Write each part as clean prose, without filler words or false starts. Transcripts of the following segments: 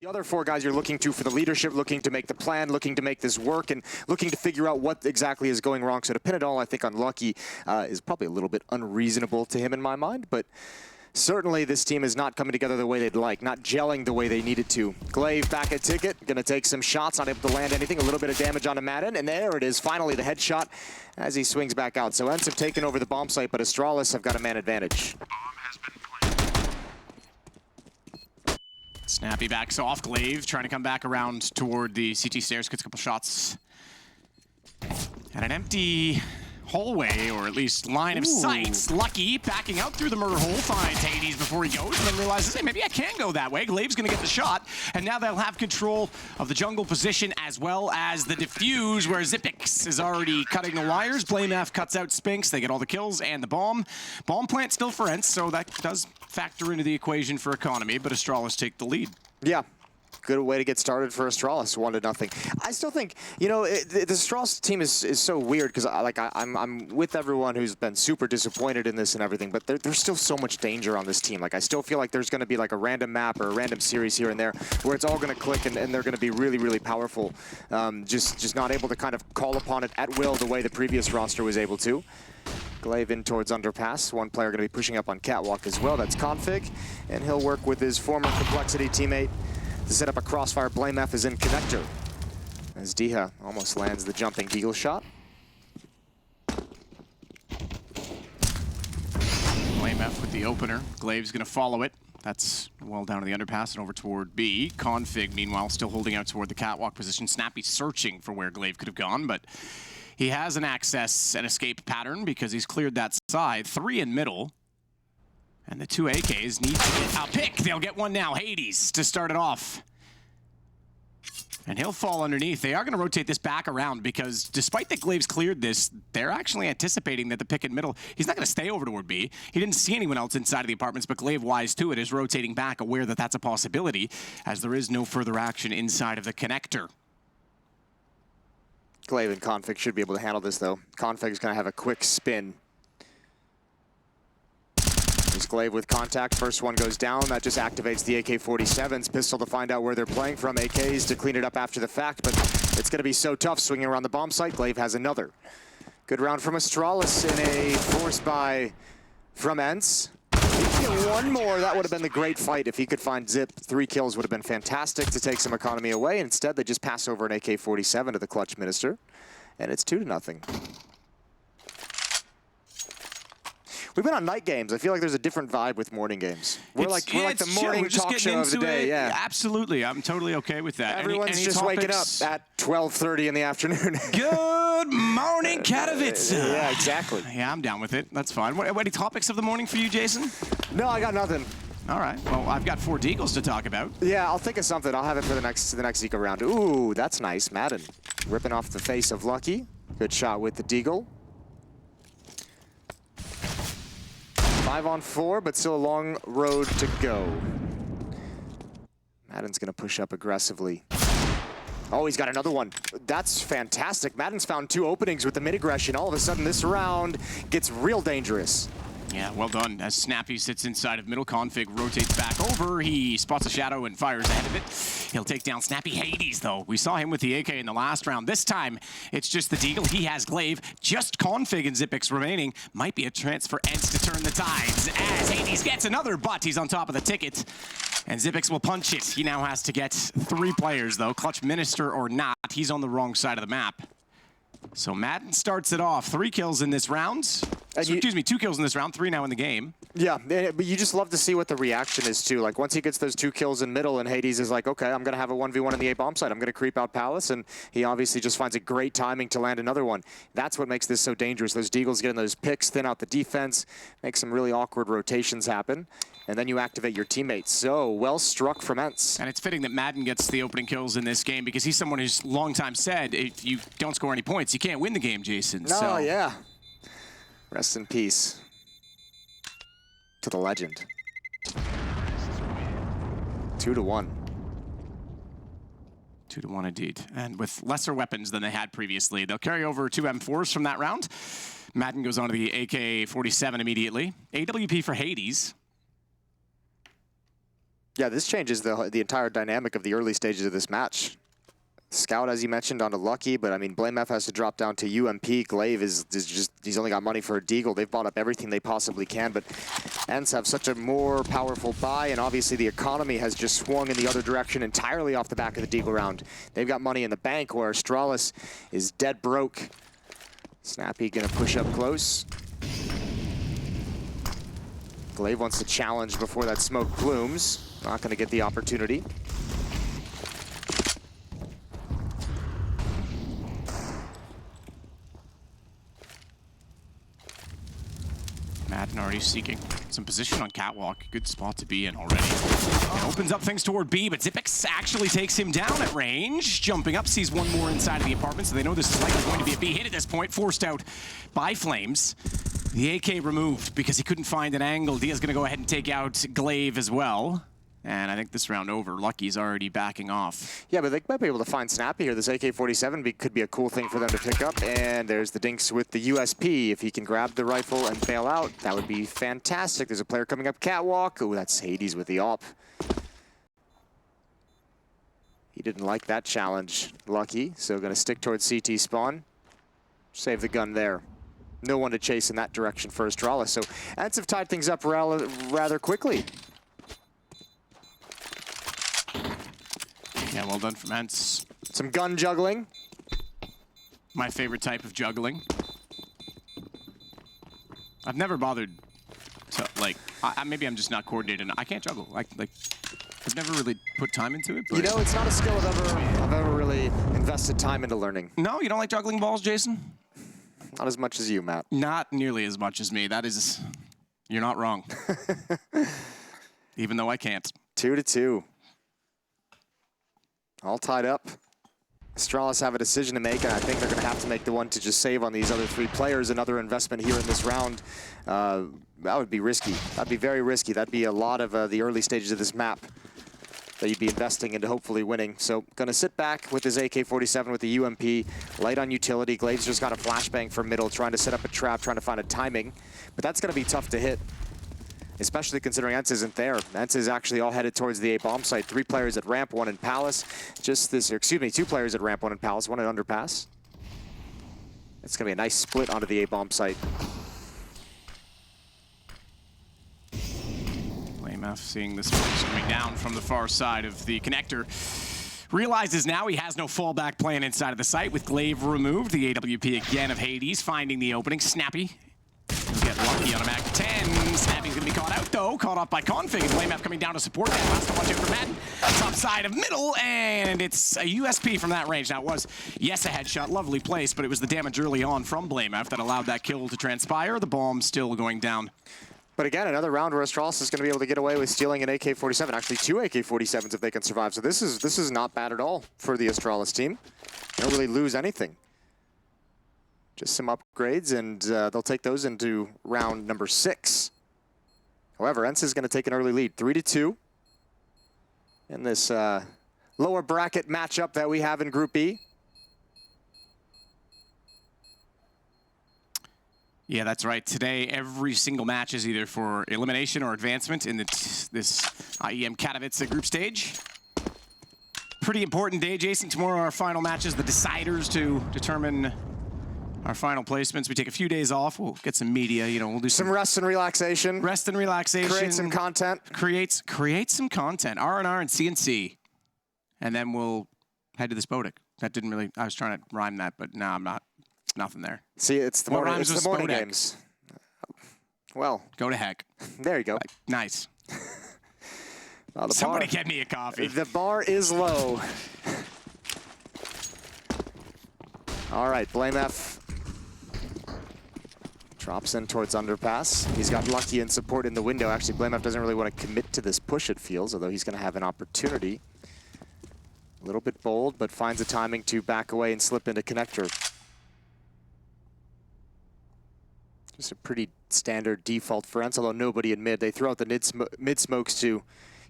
The other four guys you're looking to for the leadership, looking to make the plan, looking to make this work, and looking to figure out what exactly is going wrong. So to pin it all, I think, on Lucky is probably a little bit unreasonable to him in my mind, but certainly this team is not coming together the way they'd like, not gelling the way they needed to. Glaive back at Ticket, gonna take some shots, not able to land anything, a little bit of damage onto Madden, and there it is, finally the headshot as he swings back out. So ENCE have taken over the bomb site, but Astralis have got a man advantage. Snappy backs off, Glaive trying to come back around toward the CT stairs, gets a couple shots. And an empty hallway, or at least line of sight. Lucky backing out through the murder hole, finds Hades before he goes, and then realizes, hey, maybe I can go that way. Glaive's gonna get the shot, and now they'll have control of the jungle position as well as the defuse, where Xyp9x is already cutting the wires. BlameF cuts out Spinks, they get all the kills and the bomb. Bomb plant still for ENCE, so that does factor into the equation for economy, but Astralis take the lead. Yeah. Good way to get started for Astralis, 1-0. I still think, you know, the Astralis team is so weird because I'm with everyone who's been super disappointed in this and everything, but there's still so much danger on this team. Like, I still feel like there's going to be like a random map or a random series here and there where it's all going to click and they're going to be really, really powerful. Just not able to kind of call upon it at will the way the previous roster was able to. Glaive in towards underpass. One player going to be pushing up on catwalk as well. That's Config, and he'll work with his former Complexity teammate to set up a crossfire. BlameF is in connector as Diha almost lands the jumping deagle shot. BlameF with the opener. Glaive's going to follow it. That's well down to the underpass and over toward B. Config, meanwhile, still holding out toward the catwalk position. Snappy searching for where Glaive could have gone, but he has an access and escape pattern because he's cleared that side. 3 in middle. And the 2 AKs need to get a pick. They'll get one now. Hades to start it off. And he'll fall underneath. They are going to rotate this back around because despite that Glaive's cleared this, they're actually anticipating that the pick in middle, he's not going to stay over toward B. He didn't see anyone else inside of the apartments, but Glaive, wise to it, is rotating back, aware that that's a possibility, as there is no further action inside of the connector. Glaive and Config should be able to handle this, though. Config's going to have a quick spin. There's Glaive with contact. First one goes down. That just activates the AK-47's pistol to find out where they're playing from. AKs to clean it up after the fact, but it's going to be so tough swinging around the bomb site. Glaive has another. Good round from Astralis in a force buy from ENCE. If he could get one more, that would have been the great fight. If he could find Zip, 3 kills would have been fantastic to take some economy away. Instead, they just pass over an AK-47 to the clutch minister, and it's 2-0. We've been on night games. I feel like there's a different vibe with morning games. We're like the morning talk show of the day. Yeah, absolutely. I'm totally okay with that. Everyone's any just topics? Waking up at 12:30 in the afternoon. Good morning, Katowice. Yeah, exactly. Yeah, I'm down with it. That's fine. What any topics of the morning for you, Jason? No, I got nothing. All right. Well, I've got 4 deagles to talk about. Yeah, I'll think of something. I'll have it for the next eco round. Ooh, that's nice. Madden ripping off the face of Lucky. Good shot with the deagle. 5 on 4, but still a long road to go. Madden's gonna push up aggressively. Oh, he's got another one. That's fantastic. Madden's found 2 openings with the mid-aggression. All of a sudden, this round gets real dangerous. Yeah, well done. As Snappy sits inside of middle, Config rotates back over. He spots a shadow and fires ahead of it. He'll take down Snappy. Hades, though. We saw him with the AK in the last round. This time, it's just the deagle. He has Glaive. Just Config and Xyp9x remaining. Might be a chance for ENCE to turn the tides. As Hades gets another, but he's on top of the ticket. And Xyp9x will punch it. He now has to get 3 players, though. Clutch Minister or not, he's on the wrong side of the map. So Madden starts it off. 3 kills in this round. So, excuse me, 2 kills in this round, 3 now in the game. Yeah, but you just love to see what the reaction is too. Like once he gets those 2 kills in middle and Hades is like, okay, I'm gonna have a 1v1 in the A bomb site. I'm gonna creep out Palace, and he obviously just finds a great timing to land another one. That's what makes this so dangerous. Those deagles getting those picks, thin out the defense, make some really awkward rotations happen. And then you activate your teammates. So, well struck from ENCE. And it's fitting that Madden gets the opening kills in this game because he's someone who's long time said, if you don't score any points, you can't win the game, Jason. Oh, yeah. Rest in peace to the legend. 2-1. 2-1 indeed. And with lesser weapons than they had previously. They'll carry over 2 M4s from that round. Madden goes on to the AK-47 immediately. AWP for Hades. Yeah, this changes the entire dynamic of the early stages of this match. Scout, as you mentioned, onto Lucky, but I mean, BlameF has to drop down to UMP. Glaive is just, he's only got money for a Deagle. They've bought up everything they possibly can, but ENCE have such a more powerful buy, and obviously the economy has just swung in the other direction entirely off the back of the Deagle round. They've got money in the bank, where Astralis is dead broke. Snappy gonna push up close. Glaive wants to challenge before that smoke blooms. Not gonna get the opportunity. Madden already seeking some position on Catwalk. Good spot to be in already. It opens up things toward B, but Xyp9x actually takes him down at range. Jumping up, sees one more inside of the apartment, so they know this is likely going to be a B hit at this point. Forced out by Flames. The AK removed because he couldn't find an angle. Dia's going to go ahead and take out Glaive as well. And I think this round over, Lucky's already backing off. Yeah, but they might be able to find Snappy here. This AK-47 could be a cool thing for them to pick up. And there's the Dinks with the USP. If he can grab the rifle and bail out, that would be fantastic. There's a player coming up Catwalk. Oh, that's Hades with the AWP. He didn't like that challenge, Lucky. So going to stick towards CT spawn. Save the gun there. No one to chase in that direction for Astralis. So ENCE have tied things up rather quickly. Yeah, well done from ENCE. Some gun juggling. My favorite type of juggling. I've never bothered to, like, maybe I'm just not coordinated. I can't juggle. Like, I've never really put time into it. But you know, it's not a skill I've ever really invested time into learning. No, you don't like juggling balls, Jason? Not as much as you, Matt. Not nearly as much as me. That is, you're not wrong. Even though I can't. 2-2. All tied up. Astralis have a decision to make, and I think they're going to have to make the one to just save on these other three players. Another investment here in this round, that would be risky. That'd be very risky. That'd be a lot of the early stages of this map that you'd be investing into hopefully winning. So going to sit back with his AK-47 with the UMP, light on utility. Glaive's just got a flashbang from middle, trying to set up a trap, trying to find a timing. But that's going to be tough to hit, especially considering ENCE isn't there. ENCE is actually all headed towards the A-bomb site. 3 players at ramp, 1 in Palace. Excuse me, 2 players at ramp, 1 in Palace, 1 at underpass. It's going to be a nice split onto the A-bomb site. BlameF seeing this coming down from the far side of the connector. Realizes now he has no fallback plan inside of the site with Glaive removed. The AWP again of Hades finding the opening. Snappy. He'll get lucky on a Mac 10. Snappy's going to be caught out, though. Caught off by Config. BlameF coming down to support that. Has to watch out for Madden. Top side of middle, and it's a USP from that range. Now, it was, yes, a headshot. Lovely place, but it was the damage early on from BlameF that allowed that kill to transpire. The bomb still going down. But again, another round where Astralis is going to be able to get away with stealing an AK-47. Actually, 2 AK-47s if they can survive. So this is not bad at all for the Astralis team. They don't really lose anything. Just some upgrades, and they'll take those into round number 6. However, ENCE is going to take an early lead, 3-2. In this lower bracket matchup that we have in Group B. Yeah, that's right. Today, every single match is either for elimination or advancement in this IEM Katowice group stage. Pretty important day, Jason. Tomorrow, our final matches, the deciders to determine our final placements. We take a few days off. We'll get some media. You know, we'll do some rest and relaxation. Rest and relaxation. Create some content. Create some content. R&R and CNC, and then we'll head to the Spodek. That didn't really. I was trying to rhyme that, but no, I'm not. Nothing there. See, it's the morning games. Well, go to heck. There you go. Nice. Oh, somebody get me a coffee. The bar is low. All right, BlameF drops in towards underpass. He's got Lucky in support in the window. Actually, BlameF doesn't really want to commit to this push, it feels, although he's going to have an opportunity. A little bit bold, but finds a timing to back away and slip into connector. Just a pretty standard default for ENCE, although nobody in mid. They throw out the mid smokes to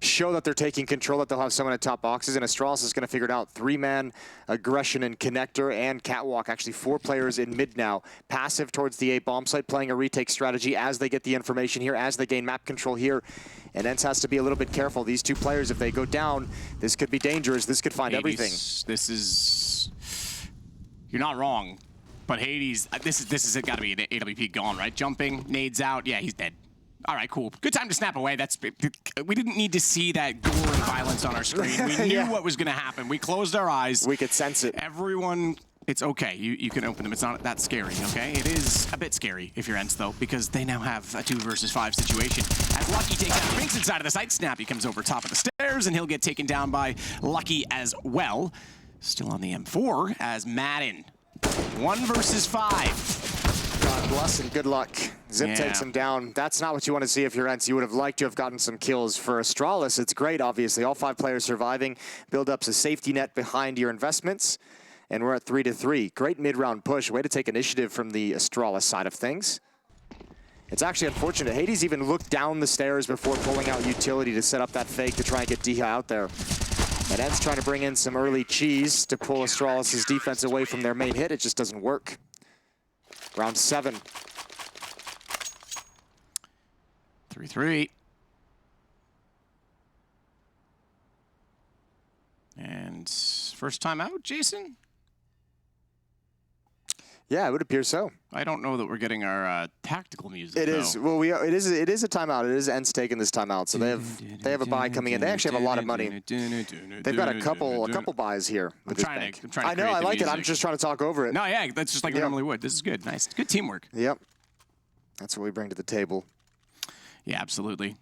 show that they're taking control, that they'll have someone at top boxes, and Astralis is going to figure it out. 3-man aggression and connector and catwalk. Actually 4 players in mid now. Passive towards the A bomb site, playing a retake strategy as they get the information here, as they gain map control here. And ENCE has to be a little bit careful. These 2 players, if they go down, this could be dangerous. This could find everything. This is... You're not wrong. But Hades, this is got to be an AWP gone, right? Jumping, nades out. Yeah, he's dead. All right, cool. Good time to snap away. We didn't need to see that gore and violence on our screen. We knew what was going to happen. We closed our eyes. We could sense it. Everyone, it's okay. You can open them. It's not that scary, okay? It is a bit scary if you're ENCE, though, because they now have a 2 versus 5 situation. As Lucky takes out Spinks inside of the site, Snappy comes over top of the stairs, and he'll get taken down by Lucky as well. Still on the M4 as Madden. 1 versus 5. God bless and good luck. Zip takes him down. That's not what you want to see if you're ENCE. You would have liked to have gotten some kills. For Astralis, it's great, obviously. All 5 players surviving. Build-up's a safety net behind your investments. And we're at 3-3. Great mid-round push. Way to take initiative from the Astralis side of things. It's actually unfortunate. Hades even looked down the stairs before pulling out utility to set up that fake to try and get Diha out there. And ENCE trying to bring in some early cheese to pull Astralis' defense away from their main hit. It just doesn't work. Round 7. 3-3. And first time out, Jason? Yeah, it would appear so. I don't know that we're getting our tactical music. It is. Well, it is a timeout. It is ENCE taking this timeout, so they have a buy coming in. They actually have a lot of money. They've got a couple buys here with this bank. I know. I like it. I'm just trying to talk over it. No, yeah, that's just like we normally would. This is good. Nice. Good teamwork. Yep. That's what we bring to the table. Yeah, absolutely.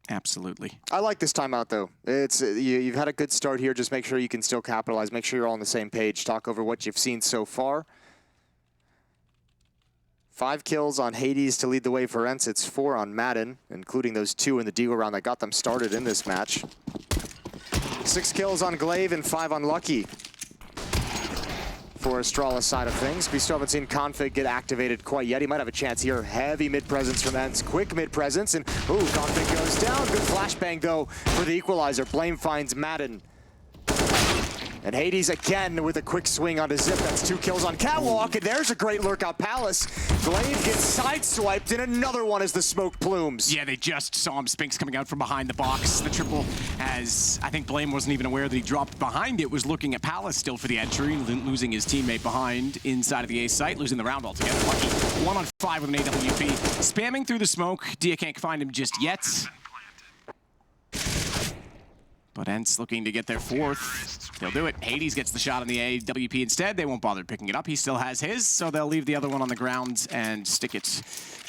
Absolutely. I like this timeout, though. It's you've had a good start here. Just make sure you can still capitalize. Make sure you're all on the same page. Talk over what you've seen so far. 5 kills on Hades to lead the way for ENCE. It's 4 on Madden, including those 2 in the Deagle round that got them started in this match. 6 kills on Glaive and 5 on Lucky for Astralis side of things. We still haven't seen Config get activated quite yet. He might have a chance here. Heavy mid-presence from ENCE. Quick mid-presence, and ooh, Config goes down. Good flashbang, though, for the equalizer. Blame finds Madden. And Hades again with a quick swing onto Zip. That's 2 kills on Catwalk, and there's a great lurkout Palace. Glaive gets sideswiped, and another one as the smoke plumes. Yeah, they just saw him. Spinks coming out from behind the box. The triple, as I think Blame wasn't even aware that he dropped behind it, was looking at Palace still for the entry, losing his teammate behind inside of the A site, losing the round altogether. Lucky 1 on 5 with an AWP. Spamming through the smoke. Dia can't find him just yet. But ENCE looking to get their 4th. They'll do it. Hades gets the shot on the AWP instead. They won't bother picking it up. He still has his, so they'll leave the other one on the ground and stick it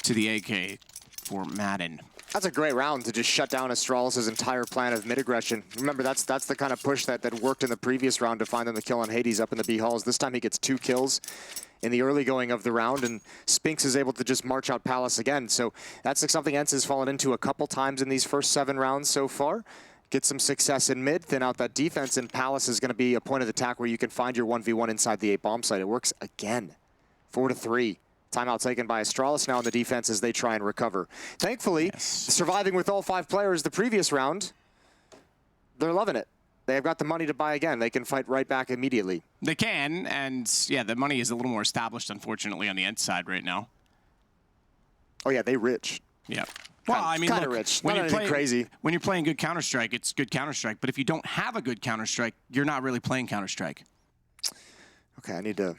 to the AK for Madden. That's a great round to just shut down Astralis' entire plan of mid-aggression. Remember, that's the kind of push that worked in the previous round to find them the kill on Hades up in the B halls. This time he gets 2 kills in the early going of the round, and Spinks is able to just march out Palace again. So that's like something ENCE has fallen into a couple times in these first 7 rounds so far. Get some success in mid, thin out that defense, and Palace is going to be a point of attack where you can find your 1v1 inside the A bomb site. It works again. 4-3. Timeout taken by Astralis now on the defense as they try and recover. Thankfully, surviving with all 5 players the previous round, they're loving it. They've got the money to buy again. They can fight right back immediately. They can, and yeah, the money is a little more established, unfortunately, on the ENCE side right now. Oh yeah, they rich. Yeah. Well, I mean, kind of rich. Not anything crazy. When you're playing good Counter-Strike, it's good Counter-Strike. But if you don't have a good Counter-Strike, you're not really playing Counter-Strike. Okay, I need to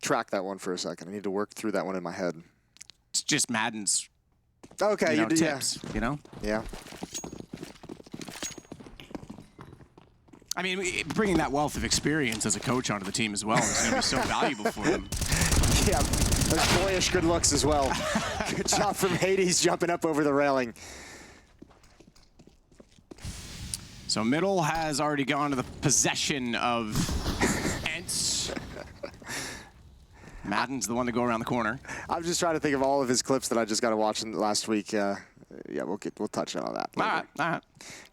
track that one for a second. I need to work through that one in my head. It's just Madden's. Okay, you know, tips. You know. Yeah. I mean, bringing that wealth of experience as a coach onto the team as well is going to be so valuable for them. Yeah, those boyish good looks as well. Good job from Hades jumping up over the railing. So middle has already gone to the possession of ENCE. Madden's the one to go around the corner. I'm just trying to think of all of his clips that I just got to watch last week. Yeah, we'll touch on that. All right.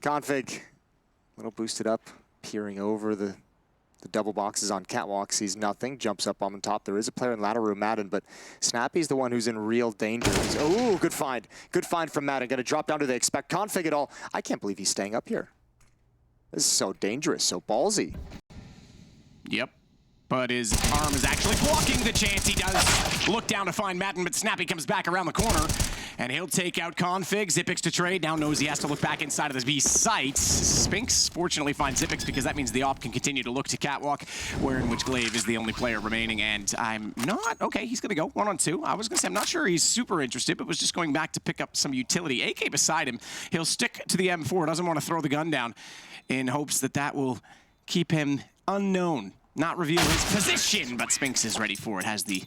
Config, a little boosted up, peering over the The double box is on Catwalk, sees nothing, jumps up on the top. There is a player in ladder room, Madden, but Snappy's the one who's in real danger. Oh, good find. Good find from Madden. Gonna drop down. Do they expect config at all? I can't believe he's staying up here. This is so dangerous, so ballsy. Yep. But his arm is actually blocking the chance. He does look down to find Madden, but Snappy comes back around the corner, and he'll take out Config. Xyp9x to trade. Now knows he has to look back inside of the B sights. Spinks fortunately finds Xyp9x because that means the op can continue to look to Catwalk, where in which Glaive is the only player remaining. And I'm not... Okay, he's going to go 1-on-2. I was going to say, I'm not sure he's super interested, but was just going back to pick up some utility. AK beside him. He'll stick to the M4. Doesn't want to throw the gun down in hopes that that will keep him unknown. Not reveal his position, but Spinks is ready for it. Has the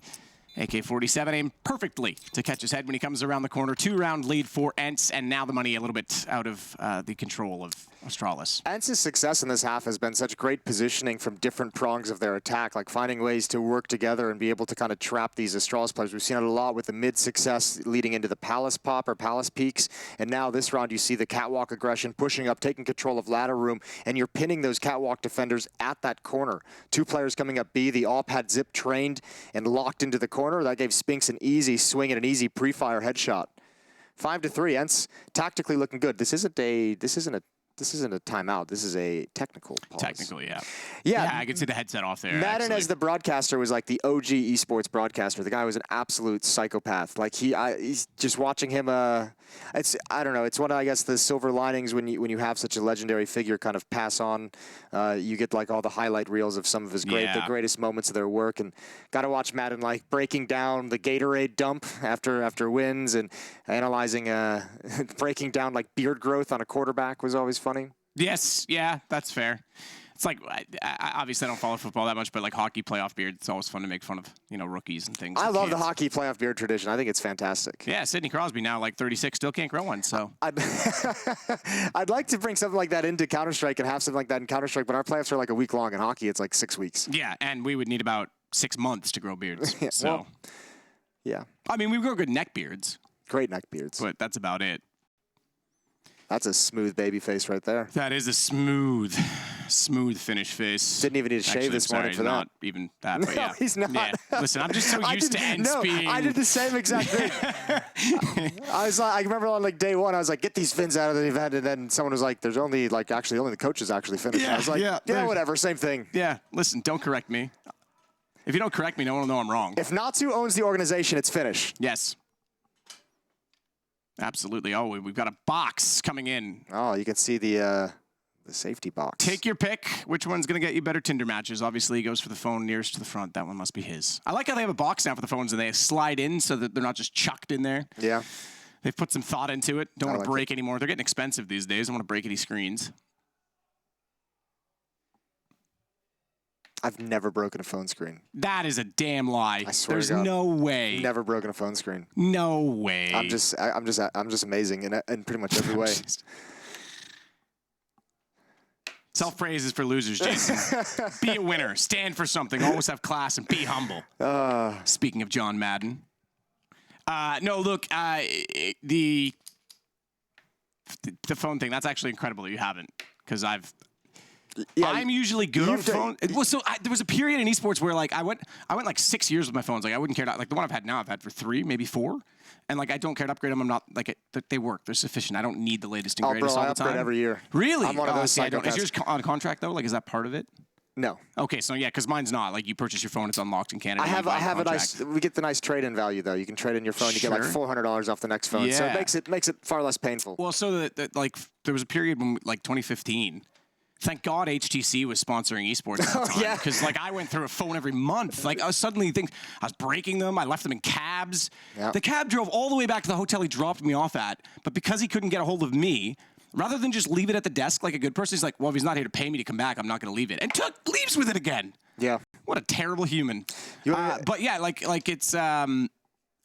AK-47 aimed perfectly to catch his head when he comes around the corner. 2-round lead for ENCE, and now the money a little bit out of the control of Astralis. ENCE's success in this half has been such great positioning from different prongs of their attack, like finding ways to work together and be able to kind of trap these Astralis players. We've seen it a lot with the mid success leading into the Palace pop or Palace peaks, and now this round you see the Catwalk aggression pushing up, taking control of ladder room, and you're pinning those Catwalk defenders at that corner. 2 players coming up B. The AWP had Xyp9x trained and locked into the corner. That gave Spinks an easy swing and an easy pre-fire headshot. 5-3. ENCE tactically looking good. This isn't a timeout. This is a technical pause. Technically, yeah. Yeah, I can see the headset off there. Madden as the broadcaster was like the OG esports broadcaster. The guy was an absolute psychopath. Like he's just watching him. I don't know. It's one of, I guess, the silver linings when you have such a legendary figure kind of pass on. You get like all the highlight reels of some of his the greatest moments of their work, and got to watch Madden like breaking down the Gatorade dump after wins and analyzing breaking down like beard growth on a quarterback was always funny. Yes, yeah, that's fair. It's like, I obviously don't follow football that much, but like hockey playoff beard, it's always fun to make fun of, rookies and things. I love the hockey playoff beard tradition. I think it's fantastic. Yeah, Sidney Crosby now like 36, still can't grow one, so. I'd like to bring something like that into Counter-Strike and have something like that in Counter-Strike, but our playoffs are like a week long. In hockey, it's like 6 weeks. Yeah, and we would need about 6 months to grow beards, yeah, so. Well, yeah. I mean, we grow good neck beards. Great neck beards. But that's about it. That's a smooth baby face right there. That is a smooth finish face. Didn't even need to shave this morning for that. Not even that, but yeah. No, he's not. Yeah. Listen, I'm just so used to ENCE being... I did the same exact thing. I was like, I remember on like day 1, I was like, get these fins out of the event, and then someone was like, there's only like only the coaches actually finished. Yeah, I was like, yeah, whatever, same thing. Yeah, listen, don't correct me. If you don't correct me, no one will know I'm wrong. If Natsu owns the organization, it's finished. Yes. Absolutely. Oh, we've got a box coming in. Oh, you can see the safety box. Take your pick. Which one's going to get you better Tinder matches? Obviously, he goes for the phone nearest to the front. That one must be his. I like how they have a box now for the phones, and they slide in so that they're not just chucked in there. Yeah. They've put some thought into it. Don't want to break anymore. They're getting expensive these days. Don't want to break any screens. I've never broken a phone screen. That is a damn lie. I swear There's to God. no way. Never broken a phone screen. No way. I'm just amazing in pretty much every way. Self-praise is for losers, Jason. Be a winner. Stand for something. Always have class and be humble. Speaking of John Madden. No, look, the phone thing, that's actually incredible that you haven't, because I'm usually good on phone. Well, so there was a period in esports where like I went like 6 years with my phones. Like I wouldn't care to, like the one I've had now, I've had for 3, maybe 4, and like I don't care to upgrade them. I'm not like they work. They're sufficient. I don't need the latest and greatest all the time. I upgrade every year. Really? I'm one of those psychopaths. Is yours on contract though? Like is that part of it? No. Okay, so yeah, because mine's not. Like you purchase your phone, it's unlocked in Canada. I have a nice. We get the nice trade-in value though. You can trade in your phone. You get like $400 off the next phone. Yeah. So it makes it far less painful. Well, so that like there was a period when like 2015. Thank God HTC was sponsoring esports at the time. Yeah. Because like I went through a phone every month. Like I was suddenly I was breaking them. I left them in cabs. Yep. The cab drove all the way back to the hotel he dropped me off at. But because he couldn't get a hold of me, rather than just leave it at the desk like a good person, he's like, well, if he's not here to pay me to come back, I'm not going to leave it. And leaves with it again. Yeah. What a terrible human. But yeah, like it's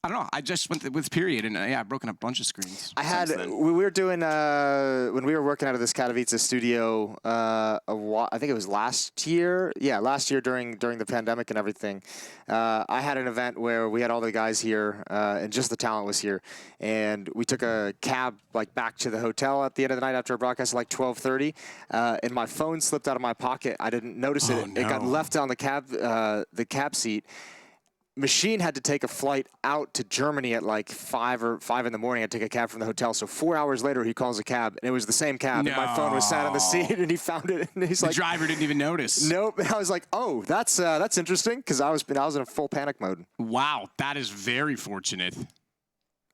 I don't know. I just went with period, and yeah, I've broken a bunch of screens. We were doing when we were working out of this Katowice studio. I think it was last year. Yeah, last year during the pandemic and everything. I had an event where we had all the guys here, and just the talent was here, and we took a cab like back to the hotel at the end of the night after a broadcast at like 12:30, and my phone slipped out of my pocket. I didn't notice it. No. It got left on the cab seat. Machine had to take a flight out to Germany at like 5 in the morning. I had to take a cab from the hotel. So 4 hours later, he calls a cab, and it was the same cab. No. And my phone was sat on the seat, and he found it. And he's The like, driver didn't even notice. nope. And I was like, oh, that's interesting, because I was in a full panic mode. Wow, that is very fortunate.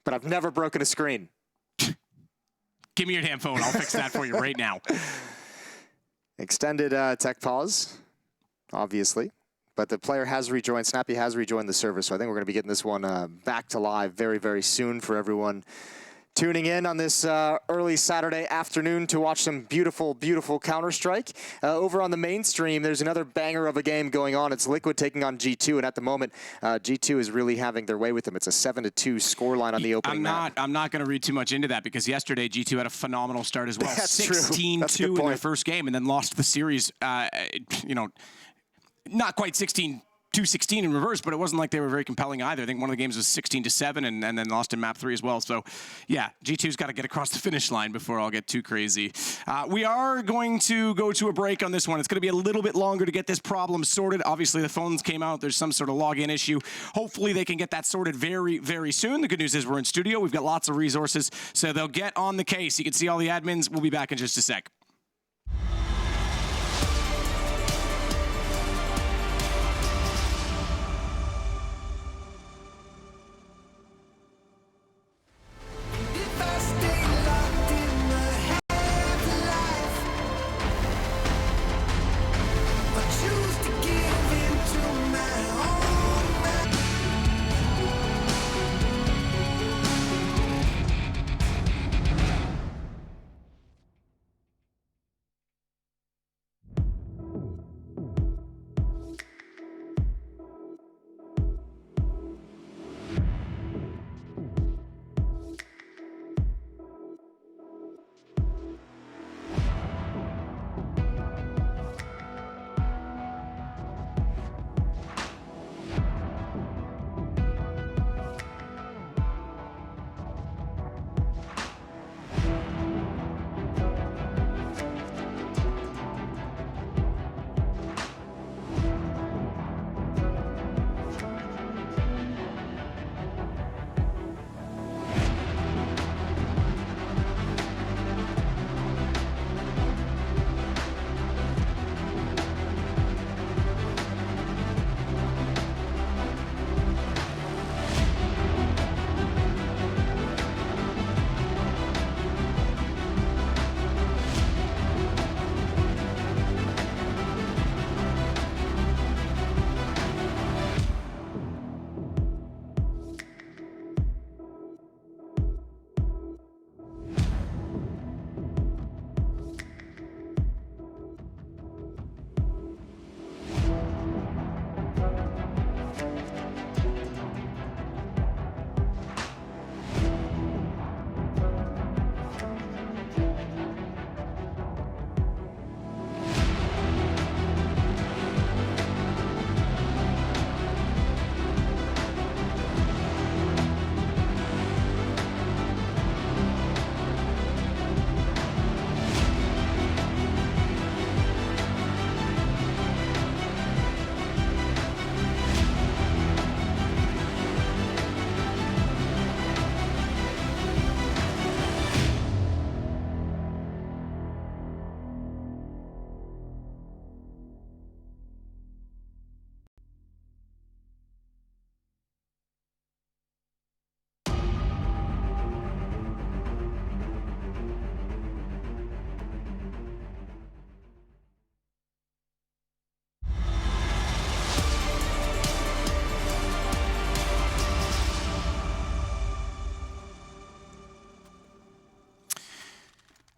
But I've never broken a screen. Give me your damn phone. I'll fix that for you right now. Extended tech pause, obviously. But the player has rejoined. Snappy has rejoined the server, so I think we're going to be getting this one back to live very, very soon for everyone tuning in on this early Saturday afternoon to watch some beautiful, beautiful Counter-Strike. Over on the main stream, there's another banger of a game going on. It's Liquid taking on G2, and at the moment, G2 is really having their way with them. It's a 7-2 scoreline on the opening map. I'm not going to read too much into that, because yesterday G2 had a phenomenal start as well. That's true. 16-2 in their first game, and then lost the series, not quite 16-16 in reverse, but it wasn't like they were very compelling either. I think one of the games was 16-7 and then lost in map 3 as well. So, yeah, G2's got to get across the finish line before I'll get too crazy. We are going to go to a break on this one. It's going to be a little bit longer to get this problem sorted. Obviously, the phones came out. There's some sort of login issue. Hopefully, they can get that sorted very, very soon. The good news is we're in studio. We've got lots of resources, so they'll get on the case. You can see all the admins. We'll be back in just a sec.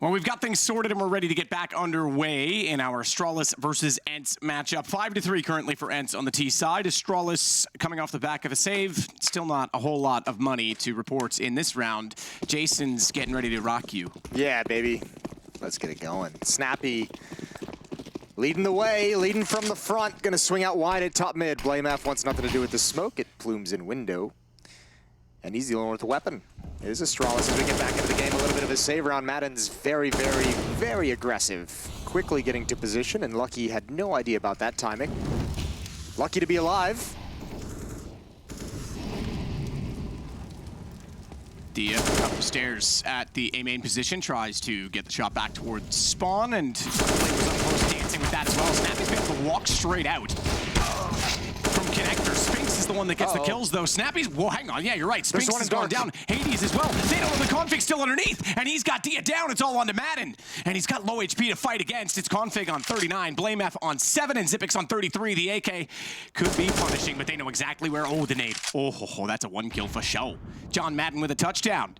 Well, we've got things sorted and we're ready to get back underway in our Astralis versus ENCE matchup. 5-3 currently for ENCE on the T side. Astralis coming off the back of a save. Still not a whole lot of money to report in this round. Jason's getting ready to rock you. Yeah, baby. Let's get it going. Snappy leading the way, leading from the front. Gonna swing out wide at top mid. Blame F wants nothing to do with the smoke. It plumes in window. And he's the only one with a weapon. It is Astralis as we get back into the game. A little bit of a save round. Madden's very, very, very aggressive. Quickly getting to position, and Lucky had no idea about that timing. Lucky to be alive. Dia up the stairs at the A main position, tries to get the shot back towards spawn, and Blake was up close dancing with that as well. Snappy's been able to walk straight out from connector. Spinks is the one that gets the kills, though. Snappy's, well, hang on, yeah, you're right. Spinks is going down. Hades as well. They don't know the Config's still underneath, and he's got Dia down. It's all on to Madden, and he's got low HP to fight against. It's Config on 39, Blame F on 7, and Zipix on 33. The AK could be punishing, but they know exactly where. Oh, the nade. Oh, that's a 1 kill for show. John Madden with a touchdown.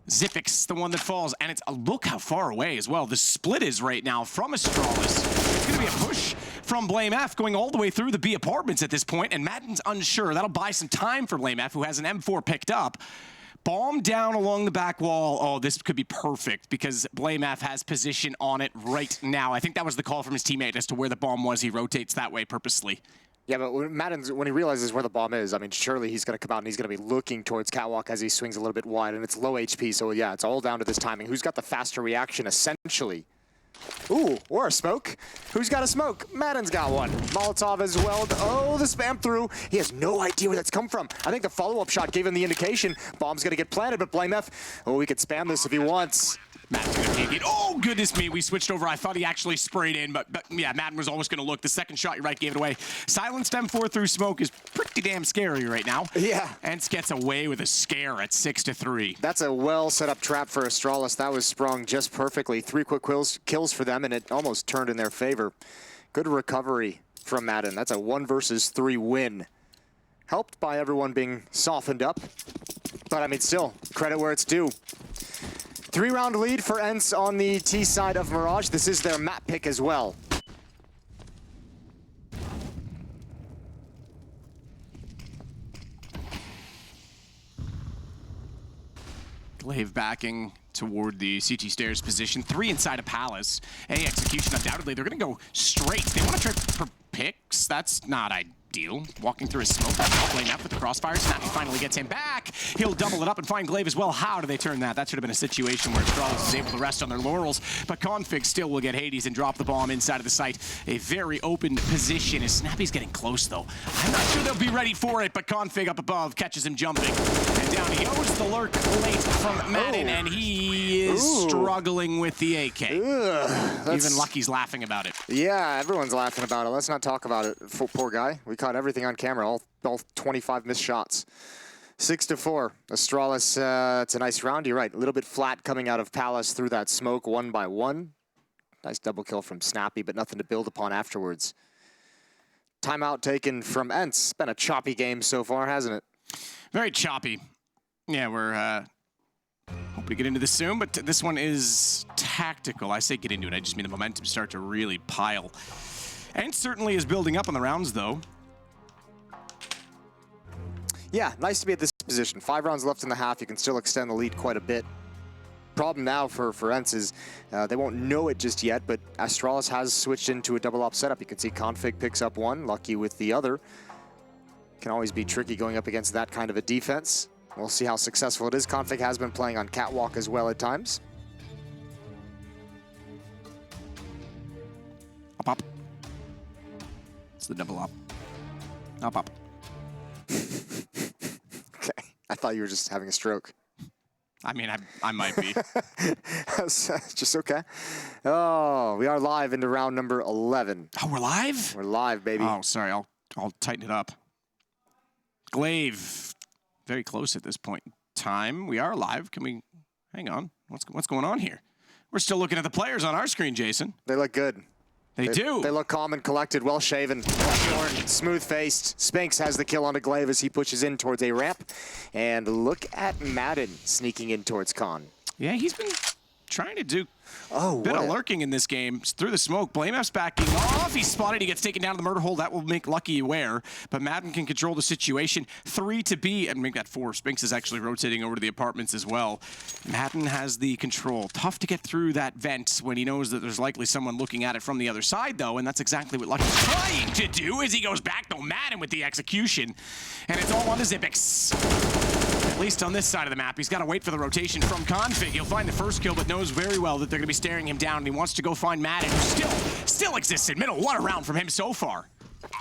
Zipix, the one that falls, and it's look how far away as well. The split is right now from Astralis. It's going to be a push from Blame F going all the way through the B apartments at this point, and Madden's unsure. That'll buy some time for Blame F, who has an M4 picked up. Bomb down along the back wall. Oh, this could be perfect because Blame F has position on it right now. I think that was the call from his teammate as to where the bomb was. He rotates that way purposely. Yeah, but when he realizes where the bomb is, I mean, surely he's going to come out and he's going to be looking towards Catwalk as he swings a little bit wide, and it's low HP, so yeah, it's all down to this timing. Who's got the faster reaction, essentially? Ooh, or a smoke. Who's got a smoke? Madden's got one. Molotov as well. Oh, the spam through. He has no idea where that's come from. I think the follow-up shot gave him the indication. Bomb's going to get planted, but Blame F, oh, he could spam this if he wants. Madden's gonna take it. Oh, goodness me, we switched over. I thought he actually sprayed in, but yeah, Madden was always gonna look. The second shot, you're right, gave it away. Silenced M4 through smoke is pretty damn scary right now. Yeah. ENCE gets away with a scare at 6-3. That's a well set up trap for Astralis. That was sprung just perfectly. 3 quick kills for them, and it almost turned in their favor. Good recovery from Madden. That's a 1 versus 3 win. Helped by everyone being softened up. But I mean, still, credit where it's due. 3-round lead for ENCE on the T side of Mirage. This is their map pick as well. Glaive backing toward the CT stairs position. 3 inside a palace. A execution, undoubtedly. They're going to go straight. They want to try for picks. That's not ideal. Walking through his smoke. Blame F with the crossfire. Snappy finally gets him back. He'll double it up and find Glaive as well. How do they turn that? That should have been a situation where Astralis is able to rest on their laurels, but Config still will get Hades and drop the bomb inside of the site. A very open position as Snappy's getting close, though. I'm not sure they'll be ready for it, but Config up above catches him jumping. And down he goes. The lurk late from Madden, and he is struggling with the AK. Even Lucky's laughing about it. Yeah, everyone's laughing about it. Let's not talk about it. Poor guy. We caught everything on camera, all 25 missed shots. 6-4. Astralis, it's a nice round. You're right. A little bit flat coming out of Palace through that smoke 1 by 1. Nice double kill from Snappy, but nothing to build upon afterwards. Timeout taken from ENCE. It's been a choppy game so far, hasn't it? Very choppy. Yeah, we're hoping to get into this soon, but this one is tactical. I say get into it. I just mean the momentum start to really pile. And certainly is building up on the rounds, though. Yeah, nice to be at this position. 5 rounds left in the half. You can still extend the lead quite a bit. Problem now for ENCE is they won't know it just yet, but Astralis has switched into a double op setup. You can see Config picks up 1, Lucky with the other. Can always be tricky going up against that kind of a defense. We'll see how successful it is. Config has been playing on Catwalk as well at times. Up. It's the double up. Up. Okay, I thought you were just having a stroke. I mean, I might be. Just okay. Oh, we are live into round number 11. Oh, we're live? We're live, baby. Oh, sorry. I'll tighten it up. Glaive, very close at this point in time. We are live. Can we hang on? What's going on here? We're still looking at the players on our screen, Jason. They look good. They do. They look calm and collected, well-shaven, well-shorn, smooth-faced. Spinks has the kill onto Glaive as he pushes in towards a ramp. And look at Madden sneaking in towards Con. Yeah, he's been trying to do a bit of lurking in this game. Through the smoke, BlameF's backing off. He's spotted. He gets taken down to the murder hole. That will make Lucky aware. But Madden can control the situation. 3 to B, and make that 4. Spinks is actually rotating over to the apartments as well. Madden has the control. Tough to get through that vent when he knows that there's likely someone looking at it from the other side, though, and that's exactly what Lucky's trying to do as he goes back, though. Madden with the execution. And it's all on to Zippix. At least on this side of the map. He's got to wait for the rotation from Config. He'll find the first kill, but knows very well that they're going to be staring him down, and he wants to go find Madden, who still exists in middle. What a round from him so far.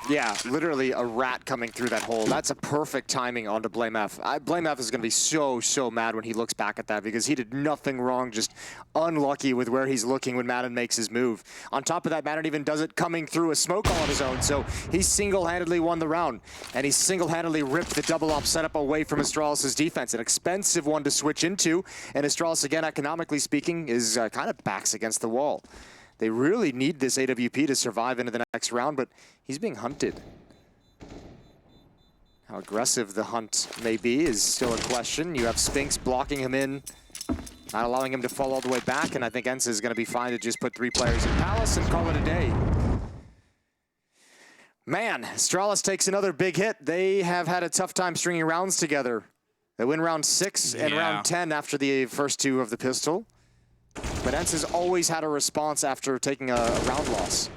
Yeah, literally a rat coming through that hole. That's a perfect timing onto BlameF. BlameF is going to be so mad when he looks back at that because he did nothing wrong, just unlucky with where he's looking when Madden makes his move. On top of that, Madden even does it coming through a smoke all on his own, so he single-handedly won the round, and he single-handedly ripped the double-up setup away from Astralis' defense. An expensive one to switch into, and Astralis, again, economically speaking, is kind of backs against the wall. They really need this AWP to survive into the next round, but he's being hunted. How aggressive the hunt may be is still a question. You have Spinks blocking him in, not allowing him to fall all the way back, and I think ENCE is going to be fine to just put 3 players in Palace and call it a day. Man, Astralis takes another big hit. They have had a tough time stringing rounds together. They win round 6 and round 10 after the first 2 of the pistol. But ENCE has always had a response after taking a round loss.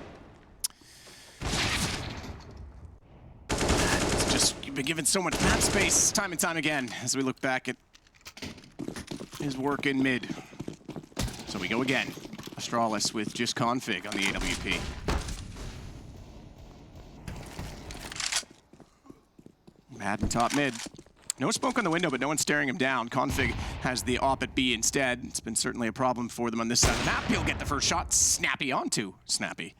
It's just been given so much map space time and time again as we look back at his work in mid. So we go again. Astralis with just Config on the AWP. Madden top mid. No smoke on the window, but no one's staring him down. Config has the op at B instead. It's been certainly a problem for them on this side of the map. He'll get the first shot. Snappy onto Snappy.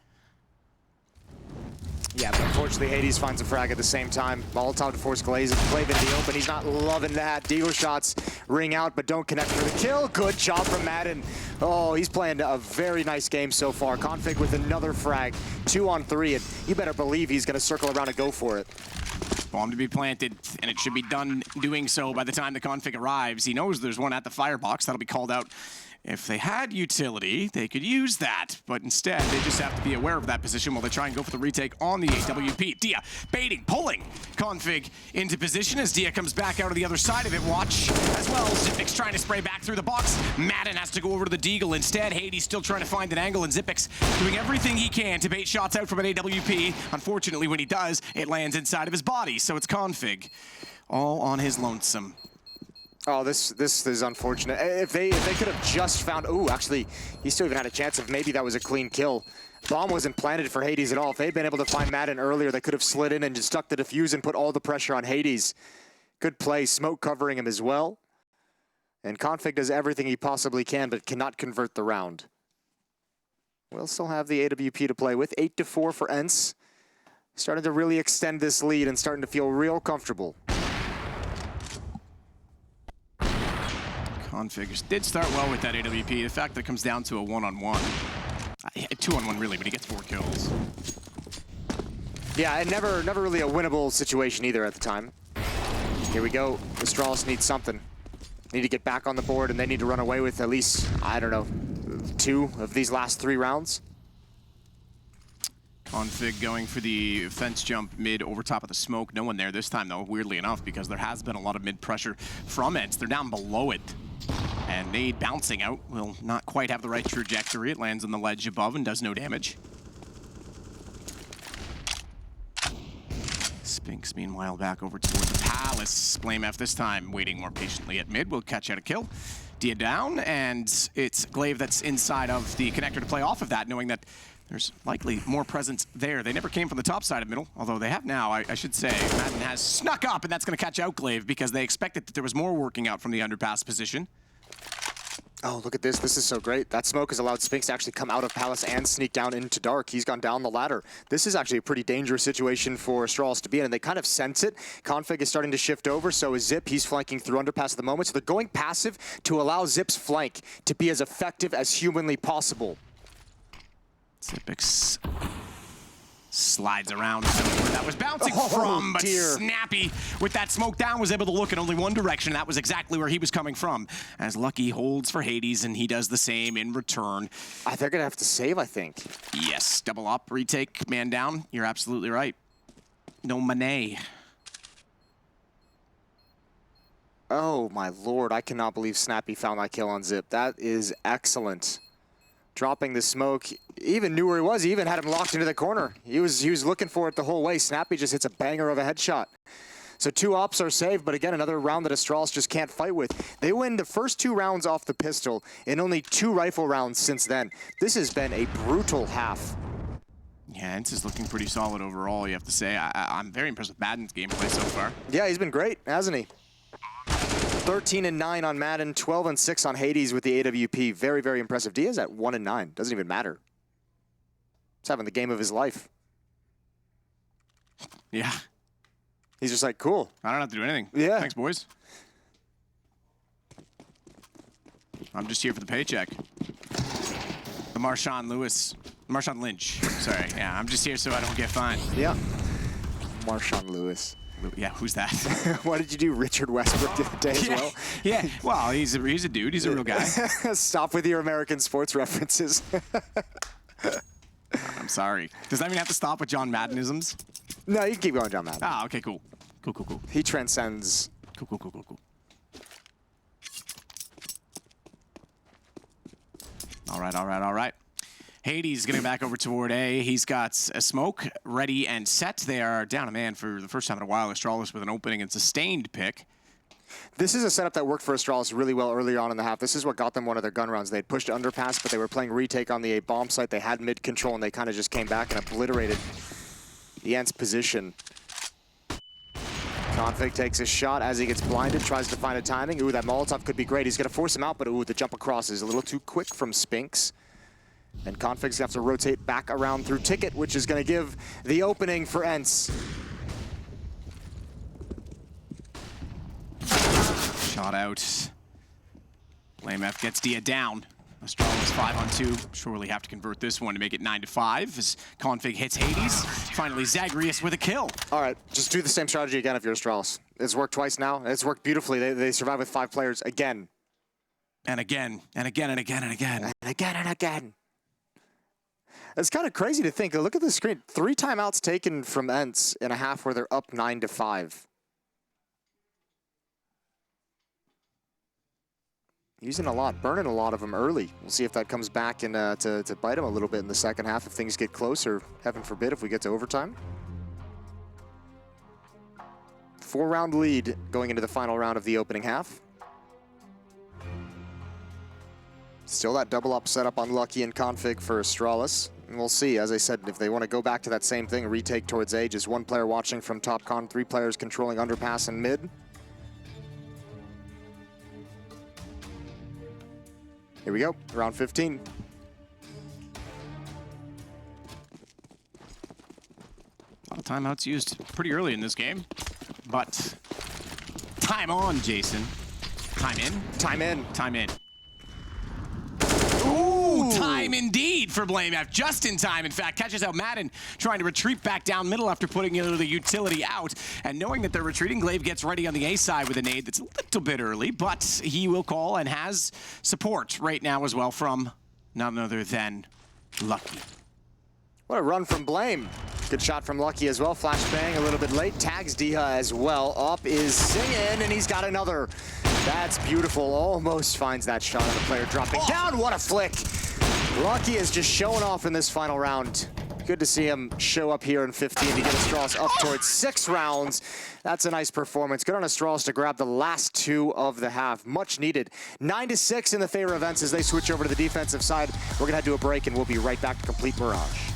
Yeah, but unfortunately, Hades finds a frag at the same time. Molotov to force Glaive into the open. He's not loving that. Deagle shots ring out, but don't connect for the kill. Good job from Madden. Oh, he's playing a very nice game so far. Config with another frag. 2 on 3, and you better believe he's going to circle around and go for it. Bomb to be planted, and it should be done doing so by the time the Config arrives. He knows there's one at the firebox. That'll be called out. If they had utility, they could use that, but instead, they just have to be aware of that position while they try and go for the retake on the AWP. Dia baiting, pulling Config into position as Dia comes back out of the other side of it. Watch as well. Zippix trying to spray back through the box. Madden has to go over to the Deagle instead. Hades still trying to find an angle, and Zippix doing everything he can to bait shots out from an AWP. Unfortunately, when he does, it lands inside of his body, so it's Config all on his lonesome. Oh, this is unfortunate. If they could have just found... Ooh, actually, he still even had a chance of maybe that was a clean kill. Bomb wasn't planted for Hades at all. If they'd been able to find Madden earlier, they could have slid in and just stuck the defuse and put all the pressure on Hades. Good play. Smoke covering him as well. And Config does everything he possibly can, but cannot convert the round. We'll still have the AWP to play with. 8-4 for ENCE. Starting to really extend this lead and starting to feel real comfortable. Config did start well with that AWP. The fact that it comes down to a 1-on-1. 2-on-1 really, but he gets 4 kills. Yeah, and never really a winnable situation either at the time. Here we go. Astralis needs something. Need to get back on the board, and they need to run away with at least, I don't know, 2 of these last 3 rounds. Config going for the fence jump mid over top of the smoke. No one there this time, though, weirdly enough, because there has been a lot of mid pressure from ENCE. They're down below it. And Nade bouncing out will not quite have the right trajectory. It lands on the ledge above and does no damage. Spinks, meanwhile, back over towards the Palace. BlameF this time, waiting more patiently at mid. Will catch out a kill. Dia down, and it's Glaive that's inside of the connector to play off of that, knowing that there's likely more presence there. They never came from the top side of middle, although they have now, I should say. Madden has snuck up, and that's going to catch out Glaive because they expected that there was more working out from the underpass position. Oh, look at this. This is so great. That smoke has allowed Spinks to actually come out of Palace and sneak down into Dark. He's gone down the ladder. This is actually a pretty dangerous situation for Astralis to be in, and they kind of sense it. Config is starting to shift over, so is Zip. He's flanking through underpass at the moment, so they're going passive to allow Zip's flank to be as effective as humanly possible. Zippix slides around where that was bouncing from, but dear. Snappy, with that smoke down, was able to look in only one direction. That was exactly where he was coming from. As Lucky holds for Hades, and he does the same in return. They're going to have to save, I think. Yes, double up, retake, man down. You're absolutely right. No money. Oh, my lord. I cannot believe Snappy found that kill on Zip. That is excellent. Dropping the smoke. He even knew where he was. He even had him locked into the corner. He was looking for it the whole way. Snappy just hits a banger of a headshot. So 2 ops are saved, but again, another round that Astralis just can't fight with. They win the first 2 rounds off the pistol and only 2 rifle rounds since then. This has been a brutal half. Yeah, ENCE is looking pretty solid overall, you have to say. I'm very impressed with Madden's gameplay so far. Yeah, he's been great, hasn't he? 13-9 on Madden, 12-6 on Hades with the AWP. Very, very impressive. Diaz at 1-9. Doesn't even matter. He's having the game of his life. Yeah. He's just like, cool. I don't have to do anything. Yeah. Thanks, boys. I'm just here for the paycheck. The Marshawn Lynch. Sorry. Yeah, I'm just here so I don't get fined. Yeah. Marshawn Lewis. Yeah, who's that? What did you do, Richard Westbrook, the other day as well? Yeah, well, he's a dude. He's a real guy. Stop with your American sports references. I'm sorry. Does that mean I have to stop with John Maddenisms? No, you can keep going, John Madden. Ah, okay, cool. Cool. He transcends. Cool. All right. Hades getting back over toward A. He's got a smoke ready and set. They are down a man for the first time in a while. Astralis with an opening and sustained pick. This is a setup that worked for Astralis really well early on in the half. This is what got them one of their gun rounds. They had pushed underpass, but they were playing retake on the A bomb site. They had mid control, and they kind of just came back and obliterated the ENCE position. Config takes a shot as he gets blinded, tries to find a timing. Ooh, that Molotov could be great. He's going to force him out, but ooh, the jump across is a little too quick from Spinks. And Config's going to have to rotate back around through Ticket, which is going to give the opening for ENCE. Shot out. Blame F gets Dia down. Astralis 5-on-2. Surely have to convert this one to make it 9-5 as Config hits Hades. Finally, Zagreus with a kill. All right, just do the same strategy again if you're Astralis. It's worked twice now. It's worked beautifully. They survive with 5 players again. And again. And again. It's kind of crazy to think. Look at the screen. 3 timeouts taken from ENCE in a half where they're up 9-5. Using a lot, burning a lot of them early. We'll see if that comes back and to bite them a little bit in the second half if things get closer. Heaven forbid if we get to overtime. 4-round lead going into the final round of the opening half. Still that double up setup on Lucky and Config for Astralis. And we'll see, as I said, if they want to go back to that same thing, retake towards A, just 1 player watching from top con, 3 players controlling underpass and mid. Here we go, round 15. A lot of timeouts used pretty early in this game, but time on, Jason. Time in? Time in. Time in. Ooh, time indeed for Blame F. Just in time, in fact. Catches out Madden trying to retreat back down middle after putting the utility out. And knowing that they're retreating, Glaive gets ready on the A side with a nade that's a little bit early, but he will call and has support right now as well from none other than Lucky. What a run from Blame. Good shot from Lucky as well. Flashbang a little bit late. Tags Diha as well. Up is Singin, and he's got another. That's beautiful. Almost finds that shot of the player dropping down. What a flick. Lucky is just showing off in this final round. Good to see him show up here in 15 to get Astralis up towards 6 rounds. That's a nice performance. Good on Astralis to grab the last 2 of the half. Much needed. 9-6 in the favor of ENCE as they switch over to the defensive side. We're going to do a break, and we'll be right back to complete Mirage.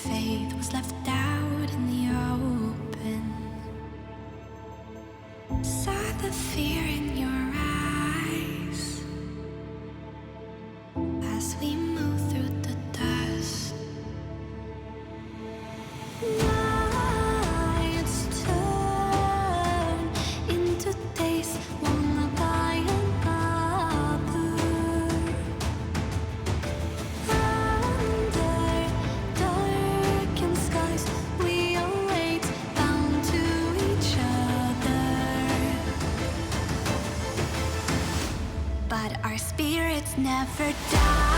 faith was left out in the open. Saw the fear in your eyes as we move through the dust. Nights turn into days, one by another. Under darkened skies, we await, bound to each other. But our spirits never die.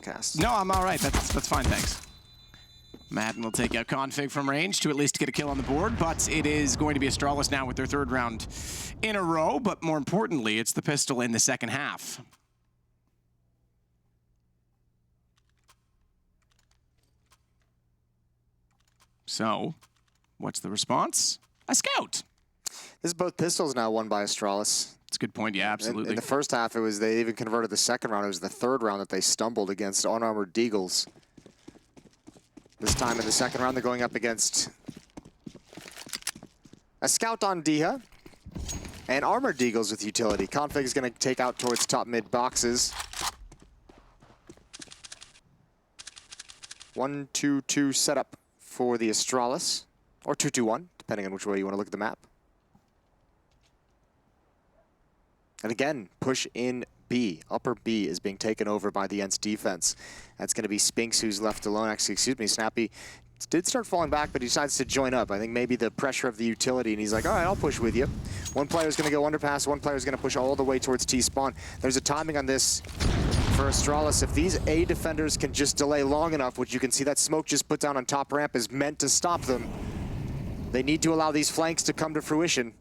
Cast. No, I'm all right. That's fine, thanks. Madden will take out Config from range to at least get a kill on the board, but it is going to be Astralis now with their third round in a row, but more importantly, it's the pistol in the second half. So, what's the response? A scout. This is both pistols now won by Astralis. That's a good point, yeah, absolutely. In the first half, it was they even converted the second round. It was the third round that they stumbled against unarmored Deagles. This time in the second round, they're going up against a scout on Diha and armored Deagles with utility. Config is going to take out towards top mid boxes. 1-2-2 setup for the Astralis, or 2-2-1, depending on which way you want to look at the map. And again, push in B. Upper B is being taken over by the ENCE defense. That's going to be Spinks who's left alone. Actually, excuse me, Snappy did start falling back, but he decides to join up. I think maybe the pressure of the utility, and he's like, all right, I'll push with you. One player's going to go underpass, one player's going to push all the way towards T-spawn. There's a timing on this for Astralis. If these A defenders can just delay long enough, which you can see that smoke just put down on top ramp is meant to stop them, they need to allow these flanks to come to fruition.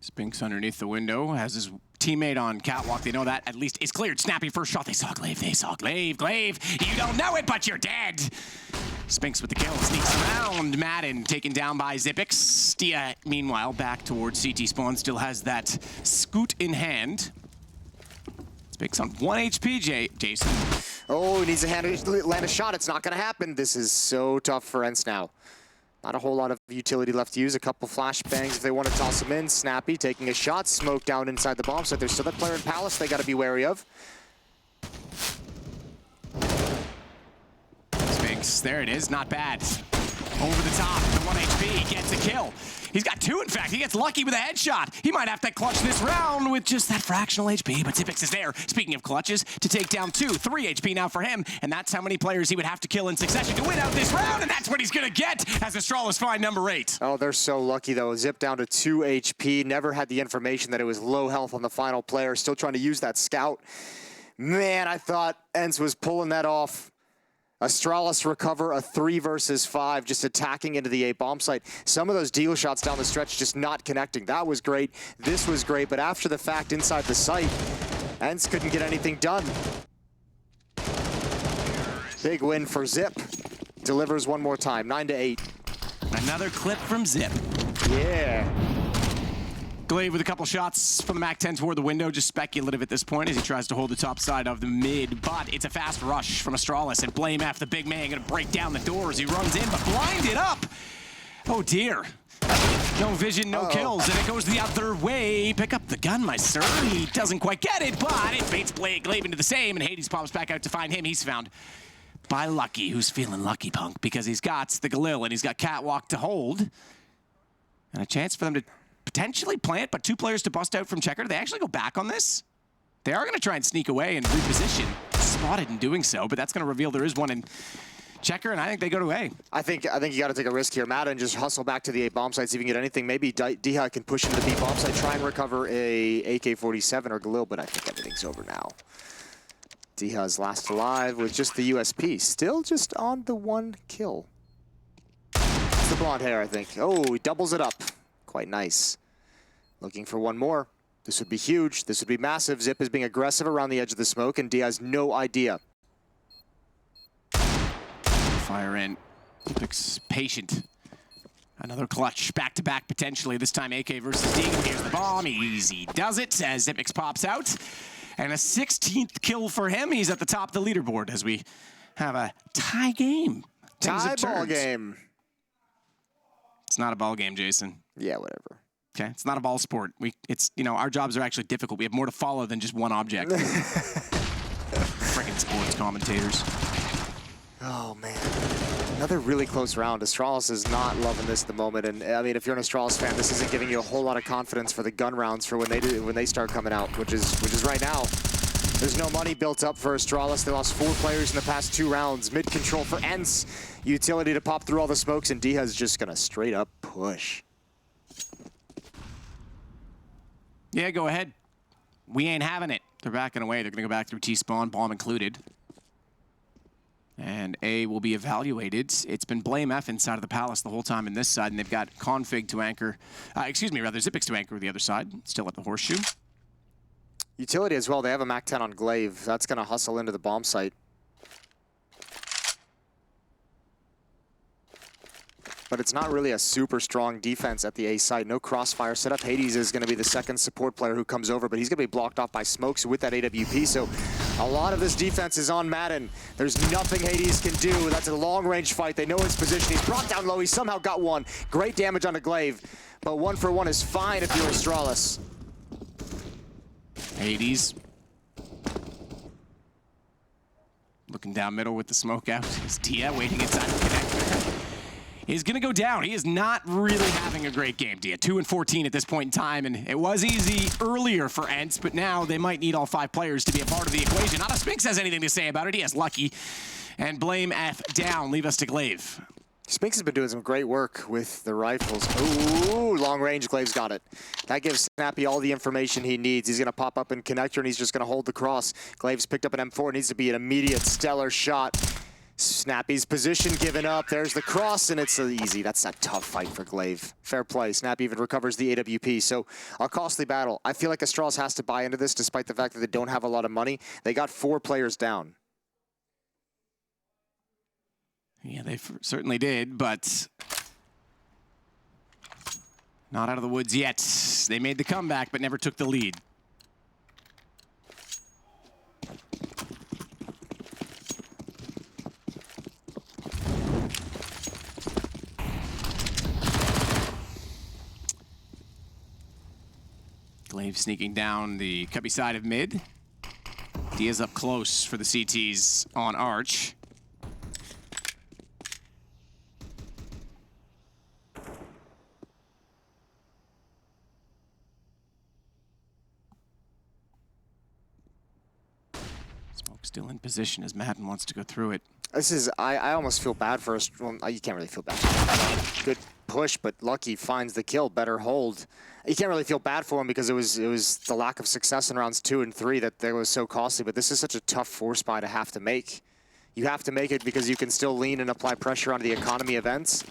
Spinks underneath the window, has his teammate on catwalk. They know that at least is cleared. Snappy first shot. They saw Glaive. They saw Glaive. Glaive, you don't know it, but you're dead. Spinks with the kill. Sneaks around. Madden taken down by Zipix. Stia, meanwhile, back towards CT spawn. Still has that scoot in hand. Spinks on 1 HP, Jason. Oh, he needs to land a shot. It's not going to happen. This is so tough for ENCE now. Not a whole lot of utility left to use. A couple flashbangs if they want to toss him in. Snappy taking a shot. Smoke down inside the bomb site. There's still that player in Palace they got to be wary of. Spinks, there it is. Not bad. Over the top, the 1 HP gets a kill. He's got 2, in fact. He gets lucky with a headshot. He might have to clutch this round with just that fractional HP, but Zipix is there. Speaking of clutches, to take down 2, 3 HP now for him, and that's how many players he would have to kill in succession to win out this round, and that's what he's gonna get as Astralis find number 8. Oh, they're so lucky, though. Zip down to 2 HP. Never had the information that it was low health on the final player. Still trying to use that scout. Man, I thought ENCE was pulling that off. Astralis recover a 3 versus 5, just attacking into the A bomb site. Some of those deal shots down the stretch just not connecting. That was great. This was great, but after the fact inside the site, ENCE couldn't get anything done. Big win for Zip. Delivers one more time, 9-8. Another clip from Zip. Yeah. Glaive with a couple shots from the MAC-10 toward the window, just speculative at this point as he tries to hold the top side of the mid, but it's a fast rush from Astralis, and Blame F, the big man, gonna break down the door as he runs in, but blinded up! Oh dear. No vision, no kills, and it goes the other way. Pick up the gun, my sir. He doesn't quite get it, but it baits Glaive into the same, and Hades pops back out to find him. He's found by Lucky, who's feeling lucky, punk, because he's got the Galil, and he's got Catwalk to hold, and a chance for them to potentially plant, but 2 players to bust out from Checker. Do they actually go back on this? They are going to try and sneak away and reposition. Spotted in doing so, but that's going to reveal there is one in Checker, and I think they go to A. I think you got to take a risk here. Madden just hustle back to the A bomb site, see if you can get anything. Maybe Diha can push into the B bomb site, try and recover a AK-47 or Galil, but I think everything's over now. Diha's last alive with just the USP. Still just on the 1 kill. It's the blonde hair, I think. Oh, he doubles it up. Quite nice. Looking for one more. This would be huge. This would be massive. Zip is being aggressive around the edge of the smoke, and Dia has no idea. Fire in. Zipix patient. Another clutch, back-to-back potentially. This time AK versus Deagle. Here's the bomb. Easy does it as Zipix pops out. And a 16th kill for him. He's at the top of the leaderboard as we have a tie game. Tie ball game. It's not a ball game, Jason. Yeah, whatever. Okay, it's not a ball sport. It's our jobs are actually difficult. We have more to follow than just one object. Freaking sports commentators. Oh, man. Another really close round. Astralis is not loving this at the moment. And, I mean, if you're an Astralis fan, this isn't giving you a whole lot of confidence for the gun rounds for when they start coming out, which is right now. There's no money built up for Astralis. They lost 4 players in the past 2 rounds. Mid-control for ENCE. Utility to pop through all the smokes, and Diha's just going to straight up push. Yeah, go ahead. We ain't having it. They're backing away. They're going to go back through T-spawn, bomb included. And A will be evaluated. It's been Blame F inside of the Palace the whole time in this side, and they've got Config to anchor, Zipix to anchor the other side, still at the horseshoe. Utility as well. They have a MAC-10 on Glaive. That's going to hustle into the bomb site. But it's not really a super strong defense at the A side. No crossfire setup. Hades is going to be the second support player who comes over, but he's going to be blocked off by smokes with that AWP. So a lot of this defense is on Madden. There's nothing Hades can do. That's a long-range fight. They know his position. He's brought down low. He somehow got one. Great damage on the Glaive. But 1 for 1 is fine if you're Astralis. Hades. Looking down middle with the smoke out. Is Dia waiting inside the connector. He's going to go down. He is not really having a great game, Dia. 2 and 14 at this point in time, and it was easy earlier for ENCE, but now they might need all 5 players to be a part of the equation. Not a Spinks has anything to say about it. He has Lucky. And Blame F down. Leave us to Glaive. Spinks has been doing some great work with the rifles. Ooh, long range, Glaive's got it. That gives Snappy all the information he needs. He's going to pop up in connector, and he's just going to hold the cross. Glaive's picked up an M4. It needs to be an immediate stellar shot. Snappy's position given up. There's the cross, and it's easy. That's a tough fight for Glaive. Fair play. Snappy even recovers the AWP. So a costly battle. I feel like Astralis has to buy into this despite the fact that they don't have a lot of money. They got 4 players down. Yeah, they certainly did, but not out of the woods yet. They made the comeback, but never took the lead. Glaive sneaking down the cubby side of mid. Dia's up close for the CTs on Arch. Smoke still in position as Madden wants to go through it. This is, I almost feel bad for us. Well, you can't really feel bad. Good push, but Lucky finds the kill. Better hold. You can't really feel bad for him because it was the lack of success in rounds 2 and 3 that was so costly. But this is such a tough force buy to have to make. You have to make it because you can still lean and apply pressure onto the economy events,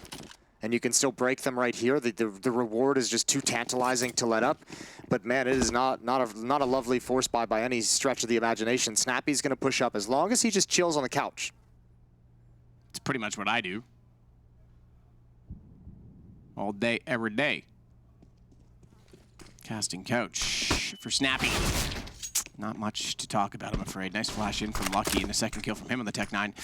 and you can still break them right here. The reward is just too tantalizing to let up. But man, it is not a lovely force buy by any stretch of the imagination. Snappy's going to push up as long as he just chills on the couch. It's pretty much what I do. All day, every day. Casting couch for Snappy. Not much to talk about, I'm afraid. Nice flash in from Lucky and a second kill from him on the Tech 9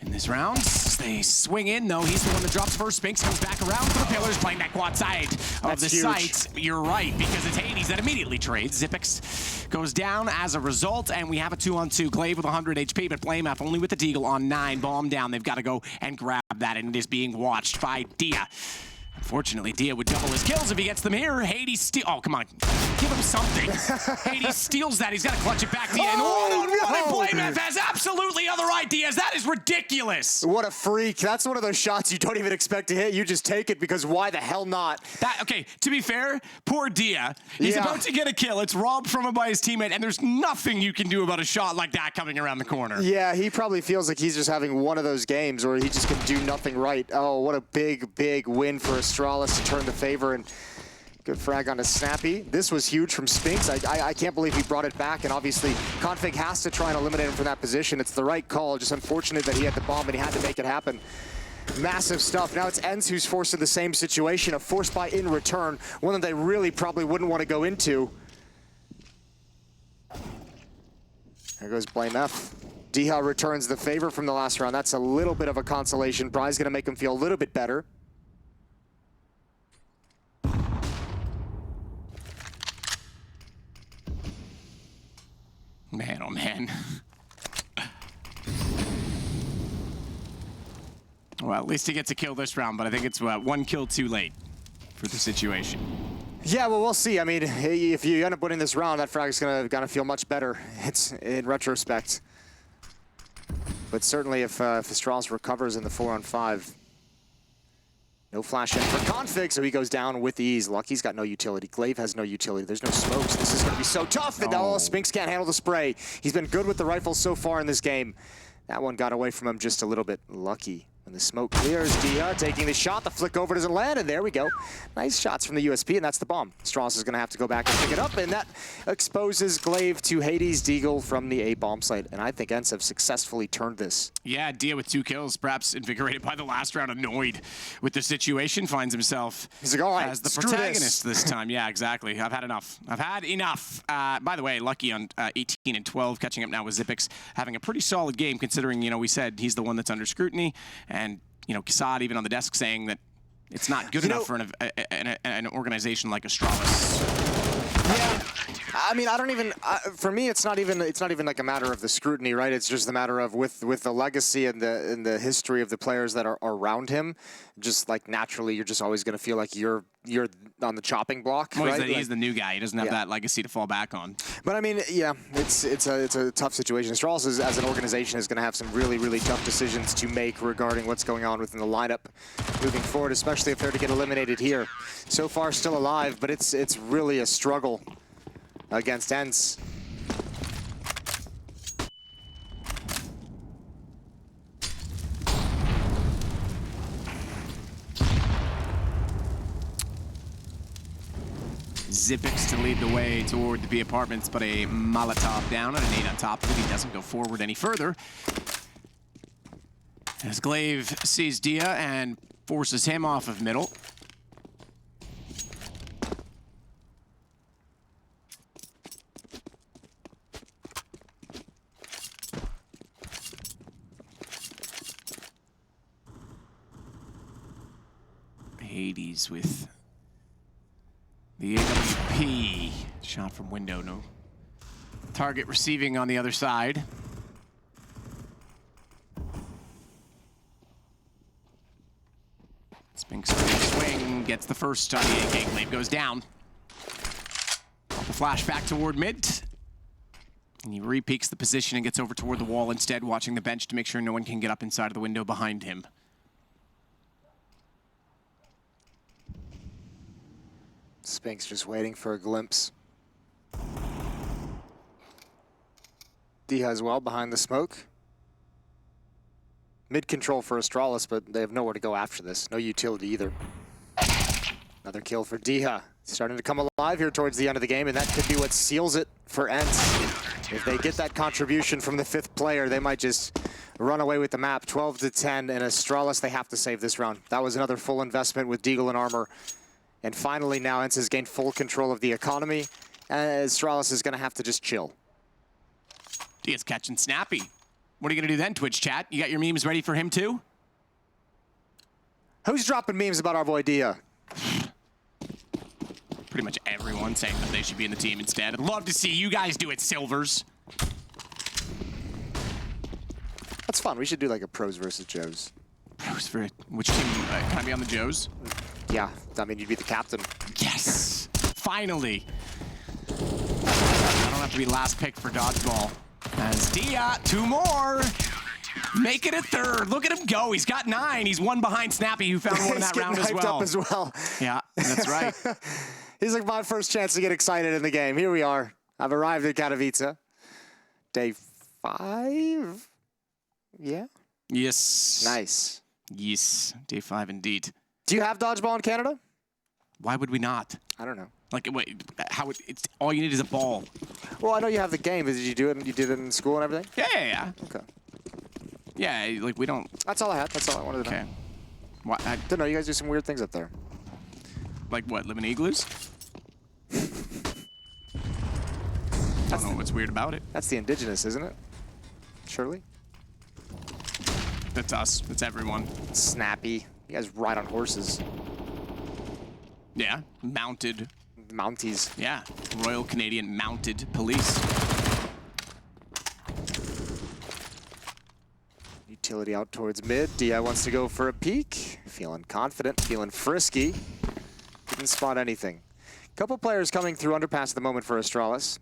in this round. They swing in, though. He's the one that drops first. Spinks comes back around for the pillars, playing that quad side of the site. You're right, because it's Hades that immediately trades. Zipix goes down as a result, and we have a 2-on-2. Glaive with 100 HP, but Blame F only with the Deagle on 9. Bomb down. They've got to go and grab that, and it is being watched by Dia. Unfortunately, Dia would double his kills if he gets them here. Hades steal. Oh, come on. Give him something. Hades steals that. He's got to clutch it back. Dia. And Blame F has absolutely other ideas. That is ridiculous. What a freak. That's one of those shots you don't even expect to hit. You just take it because why the hell not? Okay, to be fair, poor Dia. He's about to get a kill. It's robbed from him by his teammate, and there's nothing you can do about a shot like that coming around the corner. Yeah, he probably feels like he's just having one of those games where he just can do nothing right. Oh, what a big, big win for Astralis to turn the favor. And Good frag onto Snappy. This was huge from Spinks. I can't believe he brought it back, and obviously Config has to try and eliminate him from that position. It's the right call, just unfortunate that he had the bomb and he had to make it happen. Massive stuff. Now it's ENCE who's forced in the same situation, a force buy in return, one that they really probably wouldn't want to go into. There goes Blame F. Diha returns the favor from the last round. That's a little bit of a consolation prize, gonna make him feel a little bit better. Man, oh man. Well, at least he gets a kill this round, but I think it's one kill too late for the situation. Yeah, well, we'll see. I mean, if you end up winning this round, that frag is gonna feel much better. It's in retrospect. But certainly, if Astralis recovers in the 4-on-5, no flash in for Config, so he goes down with ease. Lucky's got no utility. Glaive has no utility. There's no smokes. This is going to be so tough. And now Spinks can't handle the spray. He's been good with the rifle so far in this game. That one got away from him just a little bit. Lucky. When the smoke clears, Dia taking the shot. The flick over doesn't land, and there we go. Nice shots from the USP, and that's the bomb. Astralis is going to have to go back and pick it up, and that exposes Glaive to Hades Deagle from the A bomb site. And I think ENCE have successfully turned this. Yeah, Dia with 2 kills, perhaps invigorated by the last round, annoyed with the situation, finds himself He's like, all right, as the protagonist this time. Yeah, exactly. I've had enough. I've had enough. By the way, Lucky on 18 and 12, catching up now with Xyp9x, having a pretty solid game considering, you know, we said he's the one that's under scrutiny. And, you know, Kasad even on the desk saying that it's not good enough for an organization like Astralis. Yeah, I mean, I don't even. For me, it's not even like a matter of the scrutiny, right? It's just a matter of with the legacy and the history of the players that are around him. Just like naturally, you're just always going to feel like you're on the chopping block. Well, right? He's the new guy. He doesn't have that legacy to fall back on. But I mean, yeah, it's a tough situation. Astralis as an organization is going to have some really tough decisions to make regarding what's going on within the lineup moving forward, especially if they're to get eliminated here. So far, still alive, but it's really a struggle against ENCE. Xyp9x to lead the way toward the B apartments, but a Molotov down and an 8 on top of it. He doesn't go forward any further. As Glaive sees Dia and forces him off of middle. Hades with the AWP. Shot from window, no target receiving on the other side. Spinks swing, gets the first on the AK. Glaive goes down. The flash back toward mid. And he re-peeks the position and gets over toward the wall instead, watching the bench to make sure no one can get up inside of the window behind him. Spinks just waiting for a glimpse. Diha as well behind the smoke. Mid control for Astralis, but they have nowhere to go after this. No utility either. Another kill for Diha. Starting to come alive here towards the end of the game, and that could be what seals it for ENCE. If they get that contribution from the 5th player, they might just run away with the map. 12-10, and Astralis, they have to save this round. That was another full investment with Deagle and armor. And finally now ENCE has gained full control of the economy, and Astralis is gonna have to just chill. Dia's catching Snappy. What are you gonna do then, Twitch chat? You got your memes ready for him too? Who's dropping memes about our boy Dia? Pretty much everyone saying that they should be in the team instead. I'd love to see you guys do it, Silvers. That's fun. We should do like a pros versus Joes. Pros for which team? Can I be on the Joes? Yeah, I mean, you'd be the captain. Yes! Finally! I don't have to be last pick for dodgeball. As Dia, 2 more! Make it a 3rd. Look at him go. He's got 9. He's 1 behind Snappy, who found one in that round as well. Up as well. Yeah, that's right. He's like my first chance to get excited in the game. Here we are. I've arrived at Katowice. Day 5? Yeah? Yes. Nice. Yes. Day 5 indeed. Do you have dodgeball in Canada? Why would we not? I don't know. Like, wait, it's all you need is a ball. Well, I know you have the game. Did you do it? You did it in school and everything? Yeah. Okay. Yeah, like we don't. That's all I had. That's all I wanted to know. Okay. What? I Don't know. You guys do some weird things up there. like what? Live in igloos? I don't know what's weird about it. That's the indigenous, isn't it? Surely. That's us. That's everyone. Snappy. You guys ride on horses. Yeah. Mounted. Mounties. Yeah. Royal Canadian Mounted Police. Utility out towards mid. DI wants to go for a peek. Feeling confident, feeling frisky. Didn't spot anything. Couple players coming through underpass at the moment for Astralis.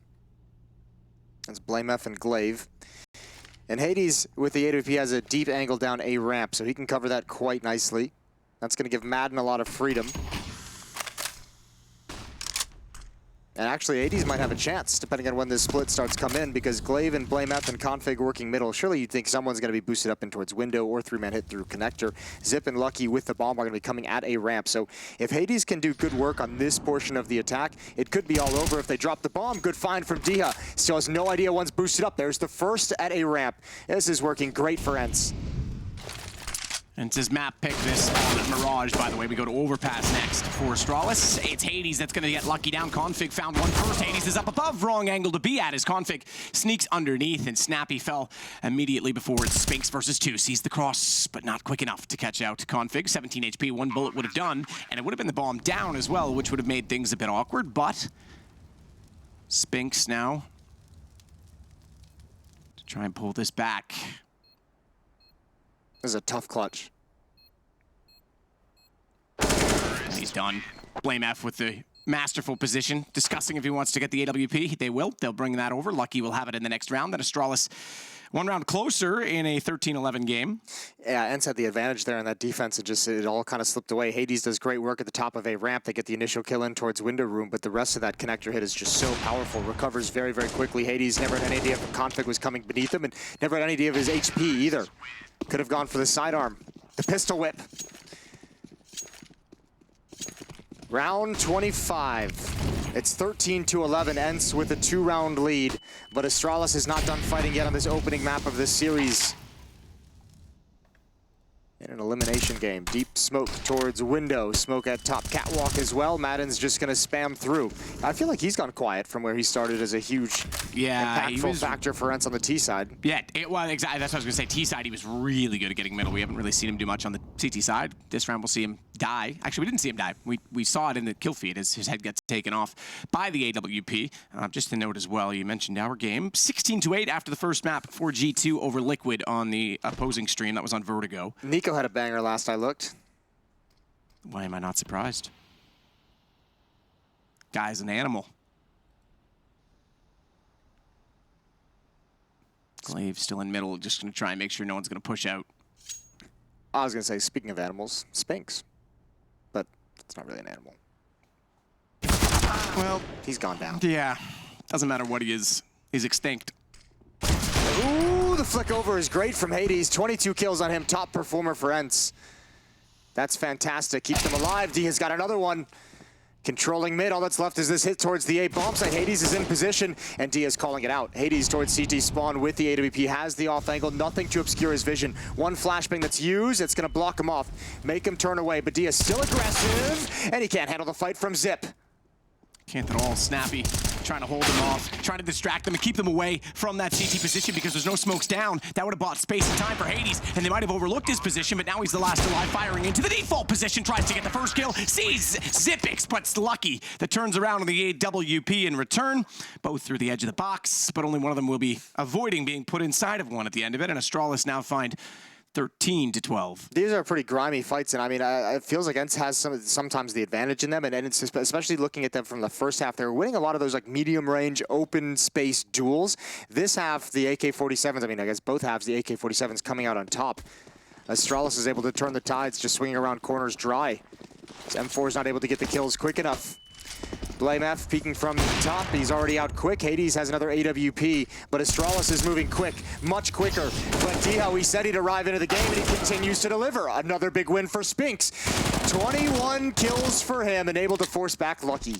That's Blamef and Glaive. And Hades with the AWP has a deep angle down A ramp, so he can cover that quite nicely. That's going to give Madden a lot of freedom. And actually, Hades might have a chance, depending on when this split starts to come in, because Glaive and Blamef and Config working middle. Surely you'd think someone's going to be boosted up in towards window or three-man hit through connector. Zip and Lucky with the bomb are going to be coming at A ramp. So if Hades can do good work on this portion of the attack, it could be all over if they drop the bomb. Good find from Diha. Still has no idea one's boosted up. There's the first at A ramp. This is working great for ENCE. And it says map pick this on Mirage, by the way. We go to overpass next for Astralis. It's Hades that's going to get lucky down. Config found one first. Hades is up above. Wrong angle to be at as Config sneaks underneath, and Snappy fell immediately before it's Spinks versus 2. Sees the cross, but not quick enough to catch out Config. 17 HP, 1 bullet would have done, and it would have been the bomb down as well, which would have made things a bit awkward, but Spinks now to try and pull this back. This is a tough clutch. And he's done. Blame F with the masterful position, discussing if he wants to get the AWP. They will. They'll bring that over. Lucky will have it in the next round. Then Astralis one round closer in a 13-11 game. Yeah, ENCE had the advantage there on that defense. It all kind of slipped away. Hades does great work at the top of A ramp. They get the initial kill in towards window room, but the rest of that connector hit is just so powerful. Recovers very, very quickly. Hades never had any idea if Config was coming beneath him, and never had any idea of his HP either. Could have gone for the sidearm. The pistol whip. Round 25. It's 13-11, ENCE with a 2-round lead, but Astralis is not done fighting yet on this opening map of this series. In an elimination game, deep smoke towards window, smoke at top catwalk as well. Madden's just gonna spam through. I feel like he's gone quiet from where he started as a huge impactful factor for ENCE on the T side. Yeah, well, exactly. That's what I was gonna say. T side, he was really good at getting middle. We haven't really seen him do much on the CT side. This round, we'll see him die. Actually, we didn't see him die. We saw it in the kill feed as his head gets taken off by the AWP. Just to note as well, you mentioned our game. 16-8 after the first map for G2 over Liquid on the opposing stream. That was on Vertigo. Nico had a banger last I looked. Why am I not surprised? Guy's an animal. Glaive still in middle, just going to try and make sure no one's going to push out. I was going to say, speaking of animals, Spinks. But it's not really an animal. Well, he's gone down. Yeah, doesn't matter what he is. He's extinct. Ooh, the flick over is great from Hades. 22 kills on him, top performer for ENCE. That's fantastic. Keeps them alive. D has got another one. Controlling mid, all that's left is this hit towards the A bomb site. Hades is in position, and D is calling it out. Hades towards CT spawn with the AWP, has the off angle, nothing to obscure his vision. One flashbang that's used, it's gonna block him off, make him turn away, but D is still aggressive, and he can't handle the fight from Zip. Can't at all. Snappy trying to hold them off, trying to distract them and keep them away from that CT position because there's no smokes down. That would have bought space and time for Hades, and they might have overlooked his position, but now he's the last alive, firing into the default position, tries to get the first kill, sees Zipix, but's Lucky that turns around on the AWP in return, both through the edge of the box, but only one of them will be avoiding being put inside of one at the end of it, and Astralis now find 13-12. These are pretty grimy fights, and I mean, it feels like ENCE has sometimes the advantage in them, and it's especially looking at them from the first half. They were winning a lot of those like medium-range, open space duels. This half, the AK-47s, I mean, I guess both halves, the AK-47s coming out on top. Astralis is able to turn the tides, just swinging around corners dry. M4 is not able to get the kills quick enough. Blame F peeking from top. He's already out quick. Hades has another AWP, but Astralis is moving quick, much quicker. But Diho, he said he'd arrive into the game, and he continues to deliver. Another big win for Spinks. 21 kills for him, and able to force back Lucky.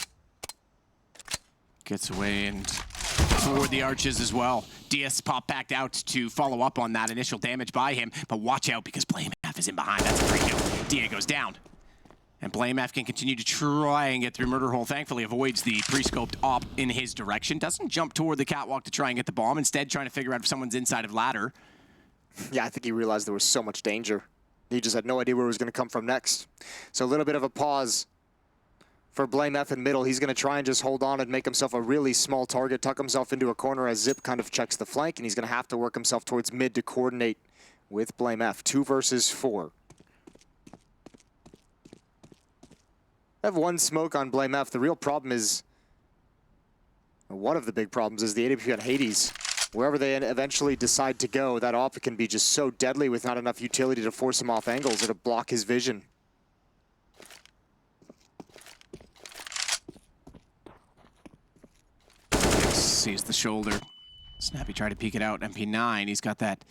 Gets away and toward the arches as well. DS popped back out to follow up on that initial damage by him, but watch out because Blame F is in behind. That's a free kill. DA goes down. And Blame F can continue to try and get through Murder Hole. Thankfully avoids the pre-scoped op in his direction. Doesn't jump toward the catwalk to try and get the bomb. Instead, trying to figure out if someone's inside of ladder. Yeah, I think he realized there was so much danger. He just had no idea where it was going to come from next. So a little bit of a pause for Blame F in middle. He's going to try and just hold on and make himself a really small target, tuck himself into a corner as Zip kind of checks the flank, and he's going to have to work himself towards mid to coordinate with Blame F. 2 versus 4. I have one smoke on Blame F. The real problem is, one of the big problems is the AWP on Hades. Wherever they eventually decide to go, that op can be just so deadly with not enough utility to force him off angles or to block his vision. Sees the shoulder. Snappy tried to peek it out. MP9, he's got that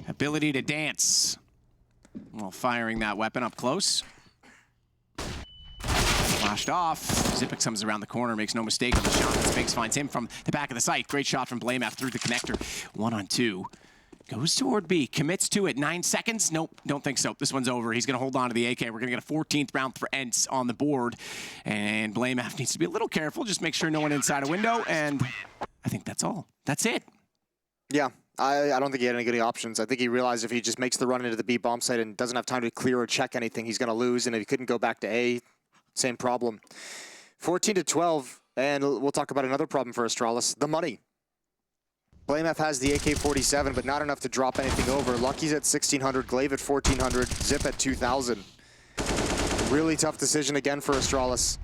ability to dance while firing that weapon up close. Flashed off. Zipix comes around the corner, makes no mistake on the shot. Spinks finds him from the back of the site. Great shot from Blame F through the connector. 1-on-2. Goes toward B, commits to it. 9 seconds. Nope, don't think so. This one's over. He's going to hold on to the AK. We're going to get a 14th round for ENCE on the board. And Blame F needs to be a little careful. Just make sure no one inside a window. And I think that's all. That's it. Yeah. I don't think he had any good options. I think he realized if he just makes the run into the B bomb site and doesn't have time to clear or check anything, he's going to lose. And if he couldn't go back to A, same problem. 14-12, and we'll talk about another problem for Astralis, the money. Blame F has the AK-47, but not enough to drop anything over. Lucky's at 1,600, Glaive at 1,400, Zip at 2,000. Really tough decision again for Astralis.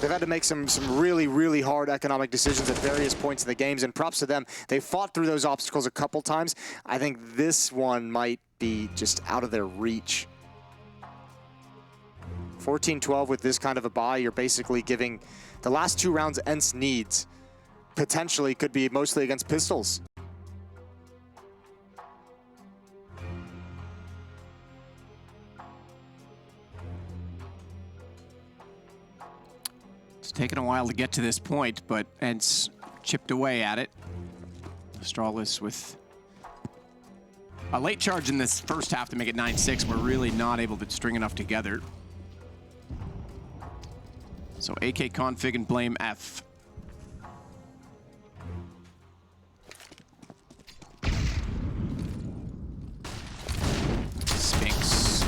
They've had to make some really, really hard economic decisions at various points in the games, and props to them. They fought through those obstacles a couple times. I think this one might be just out of their reach. 14-12 with this kind of a buy, you're basically giving the last 2 rounds ENCE needs. Potentially could be mostly against pistols. It's taken a while to get to this point, but ENCE chipped away at it. Astralis with a late charge in this first half to make it 9-6. We're really not able to string enough together. So AK config and Blame F. Spinks.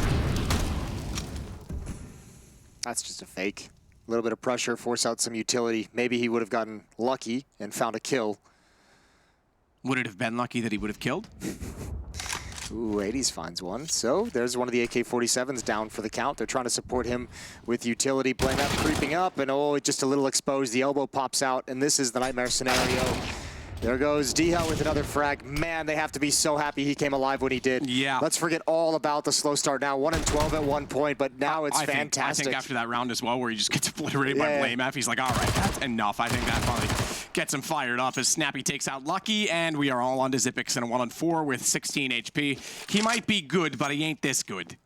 That's just a fake. A little bit of pressure, force out some utility. Maybe he would have gotten lucky and found a kill. Would it have been lucky that he would have killed? Ooh, 80s finds one. So there's one of the AK-47s down for the count. They're trying to support him with utility. Blame F creeping up, and oh, just a little exposed. The elbow pops out, and this is the nightmare scenario. There goes Diho with another frag. Man, they have to be so happy he came alive when he did. Yeah. Let's forget all about the slow start now. 1-12 at one point, but now it's fantastic. I think after that round as well, where he just gets obliterated by Blame F, he's like, all right, that's enough. I think that probably gets him fired up as Snappy takes out Lucky, and we are all on to Zipix in a 1-on-4 with 16 HP. He might be good, but he ain't this good.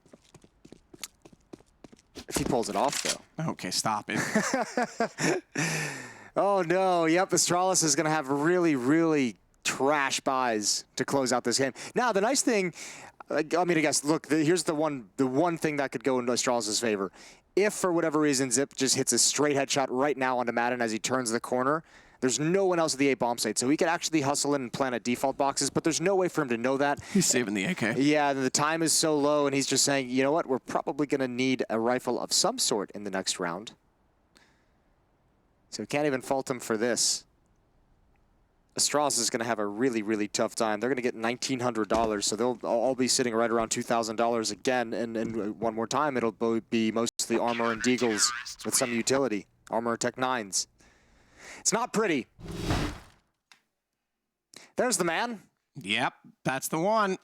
If he pulls it off, though. Okay, stop it. Oh no, yep, Astralis is gonna have really, really trash buys to close out this game. Now, the nice thing, I mean, I guess, look, here's the one thing that could go into Astralis' favor. If, for whatever reason, Zip just hits a straight headshot right now onto Madden as he turns the corner, there's no one else at the A bomb site, so he could actually hustle in and plant at default boxes, but there's no way for him to know that. He's saving the AK. Yeah, the time is so low, and he's just saying, you know what, we're probably gonna need a rifle of some sort in the next round. So can't even fault him for this. Astralis is going to have a really, really tough time. They're going to get $1,900, so they'll all be sitting right around $2,000 again. And one more time, it'll be mostly armor and deagles with some utility. Armor Tech 9s. It's not pretty. There's the man. Yep, that's the one.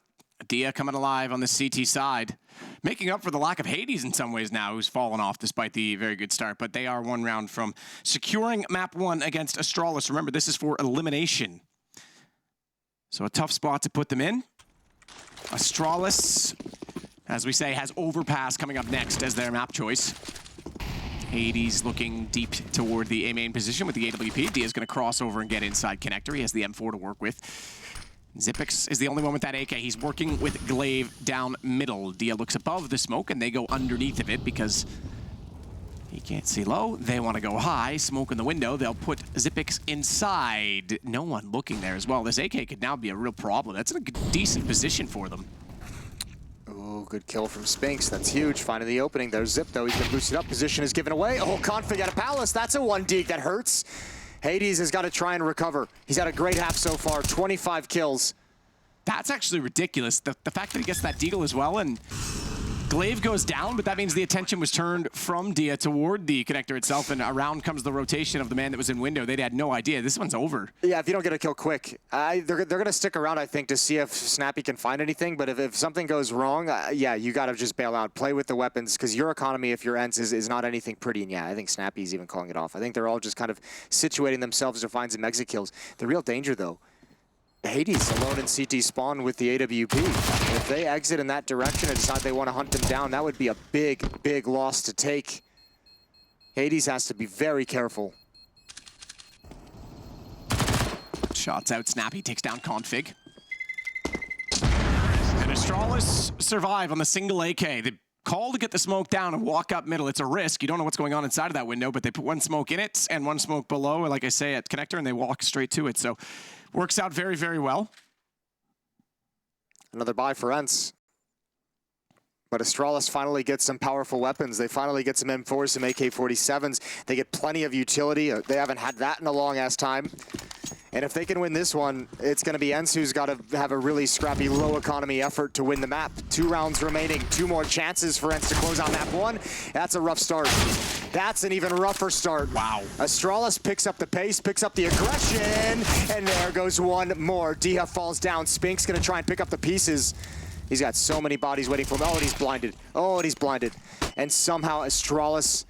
Dia coming alive on the CT side, making up for the lack of Hades in some ways now, who's fallen off despite the very good start. But they are one round from securing map 1 against Astralis. Remember, this is for elimination. So a tough spot to put them in. Astralis, as we say, has Overpass coming up next as their map choice. Hades looking deep toward the A main position with the AWP. Dia's going to cross over and get inside connector. He has the M4 to work with. Xyp9x is the only one with that AK. He's working with Glaive down middle. Dia looks above the smoke, and they go underneath of it because he can't see low. They want to go high. Smoke in the window. They'll put Xyp9x inside. No one looking there as well. This AK could now be a real problem. That's a decent position for them. Oh, good kill from Spinks. That's huge. Finding the opening. There's Xyp, though. He's been boosted up. Position is given away. Oh, Config out of Palace. That's a 1 That hurts. Hades has got to try and recover. He's had a great half so far. 25 kills. That's actually ridiculous. The fact that he gets that deagle as well, and Glaive goes down, but that means the attention was turned from Dia toward the connector itself, and around comes the rotation of the man that was in window. They'd had no idea. This one's over. Yeah, if you don't get a kill quick, they're going to stick around, I think, to see if Snappy can find anything. But if something goes wrong, yeah, you got to just bail out. Play with the weapons, because your economy, if you're ENCE, is not anything pretty. And yeah, I think Snappy's even calling it off. I think they're all just kind of situating themselves to find some exit kills. The real danger, though, Hades alone in CT spawn with the AWP. If they exit in that direction and decide they want to hunt him down, that would be a big, big loss to take. Hades has to be very careful. Shots out, Snappy takes down Config. And Astralis survive on the single AK. The call to get the smoke down and walk up middle, it's a risk. You don't know what's going on inside of that window, but they put one smoke in it and one smoke below, like I say, at connector, and they walk straight to it. So works out very, very well. Another buy for ENCE. But Astralis finally gets some powerful weapons. They finally get some M4s, some AK-47s. They get plenty of utility. They haven't had that in a long-ass time. And if they can win this one, it's going to be ENCE who's got to have a really scrappy, low-economy effort to win the map. 2 rounds remaining, 2 more chances for ENCE to close out map 1. That's a rough start. That's an even rougher start. Wow. Astralis picks up the pace, picks up the aggression, and there goes one more. Dia falls down. Spink's going to try and pick up the pieces. He's got so many bodies waiting for him. Oh, and he's blinded. Oh, and he's blinded. And somehow Astralis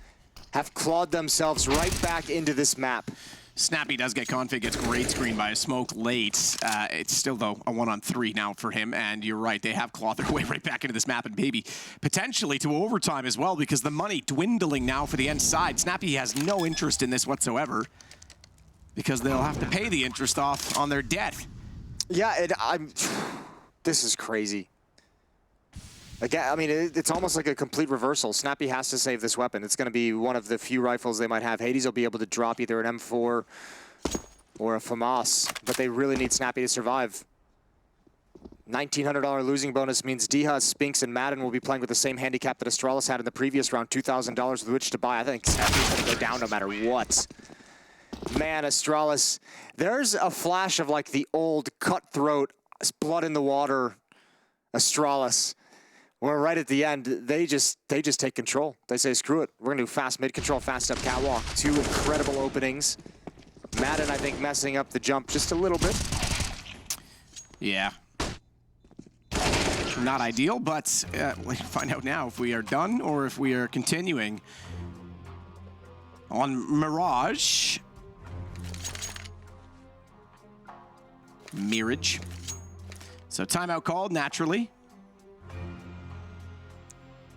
have clawed themselves right back into this map. Snappy does get Config, gets great screen by a smoke late. It's still, though, a 1-on-3 now for him, and you're right, they have clawed their way right back into this map, and maybe potentially to overtime as well, because the money dwindling now for the ENCE side. Snappy has no interest in this whatsoever, because they'll have to pay the interest off on their debt. Yeah, this is crazy. Again, I mean, it's almost like a complete reversal. Snappy has to save this weapon. It's going to be one of the few rifles they might have. Hades will be able to drop either an M4 or a FAMAS, but they really need Snappy to survive. $1,900 losing bonus means Dia, Spinks, and Madden will be playing with the same handicap that Astralis had in the previous round, $2,000 with which to buy. I think Snappy's going to go down no matter what. Man, Astralis, there's a flash of like the old cutthroat, blood in the water Astralis. Where right at the end, they just take control. They say, screw it. We're going to do fast mid-control, fast up catwalk. 2 incredible openings. Madden, I think, messing up the jump just a little bit. Yeah. Not ideal, but we'll find out now if we are done or if we are continuing. On Mirage. Mirage. So timeout called, naturally.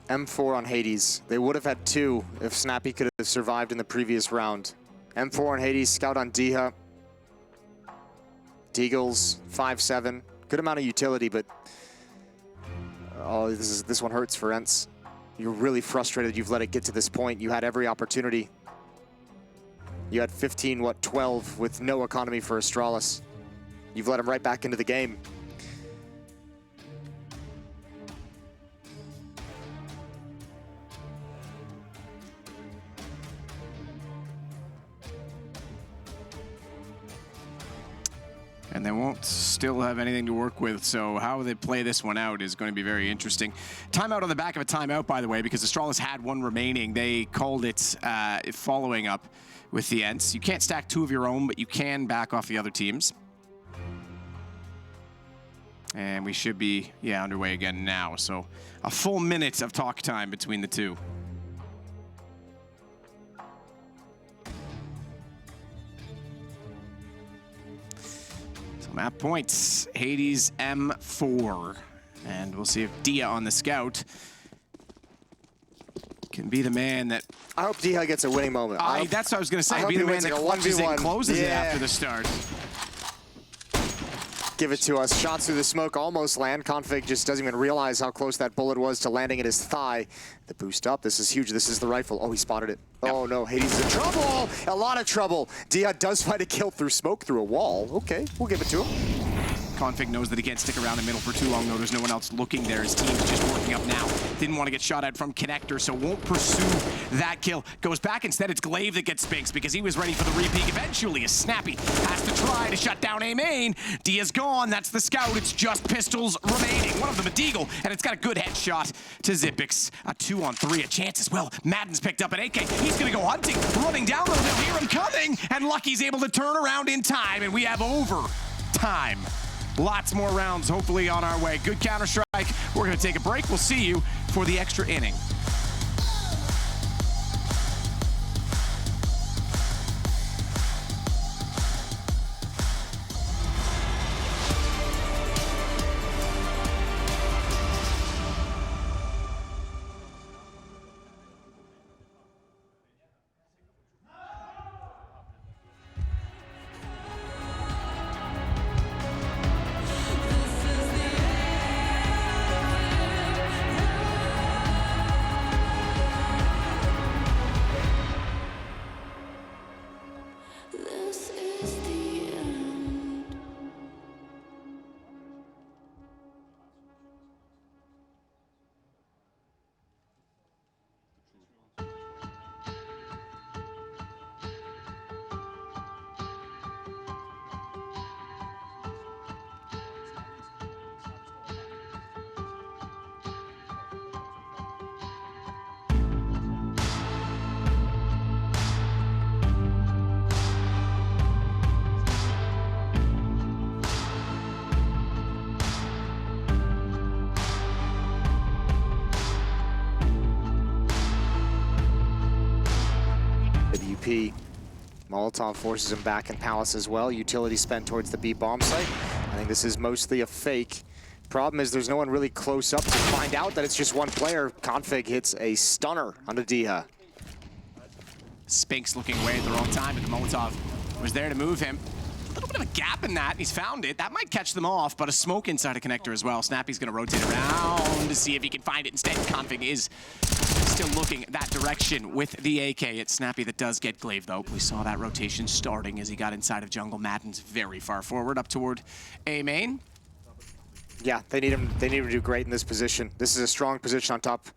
M4 on Hades. They would have had 2 if Snappy could have survived in the previous round. M4 on Hades, scout on Dia. Deagles, 5-7. Good amount of utility, but oh, this one hurts for ENCE. You're really frustrated you've let it get to this point. You had every opportunity. You had 15, 12 with no economy for Astralis. You've let him right back into the game. And they won't still have anything to work with, so how they play this one out is going to be very interesting. Timeout on the back of a timeout, by the way, because Astralis had 1 remaining. They called it following up with the ENCE. You can't stack 2 of your own, but you can back off the other teams. And we should be, underway again now. So a full minute of talk time between the two. So map points, Hades M4. And we'll see if Dia on the scout can be the man that... I hope Dia gets a winning moment. That's what I was going to say. I hope Be the he man wins that like a clutches it 1v1. and closes it Yeah. after the start. Give it to us. Shots through the smoke almost land. Config just doesn't even realize how close that bullet was to landing at his thigh. The boost up. This is huge. This is the rifle. Oh, he spotted it. Yep. Oh, no. Hades is in trouble. A lot of trouble. Dia does find a kill through smoke through a wall. Okay, we'll give it to him. Config knows that he can't stick around in middle for too long, though. There's no one else looking there. His team is just working up now. Didn't want to get shot at from connector, so won't pursue that kill. Goes back. Instead, it's Glaive that gets Spinks because he was ready for the repeat. Eventually, a Snappy has to try to shut down A main. Dia's gone. That's the scout. It's just pistols remaining. One of them a Deagle, and it's got a good headshot to Zipix. A 2-on-3, a chance as well. Madden's picked up an AK. He's going to go hunting, running down the hill. Hear him coming, and Lucky's able to turn around in time, and we have overtime. Lots more rounds, hopefully, on our way. Good Counter-Strike. We're going to take a break. We'll see you for the extra inning. This is the end. WP. Molotov forces him back in Palace as well. Utility spent towards the B bomb site. I think this is mostly a fake. Problem is there's no one really close up to find out that it's just one player. Config hits a stunner onto Dia. Spinks looking away at the wrong time, but the Molotov was there to move him. A little bit of a gap in that, and he's found it. That might catch them off, but a smoke inside a connector as well. Snappy's going to rotate around to see if he can find it. Instead, Config is still looking that direction with the AK. It's Snappy that does get Glaive, though. We saw that rotation starting as he got inside of jungle. Madden's very far forward, up toward A main. Yeah, they need him to do great in this position. This is a strong position on top,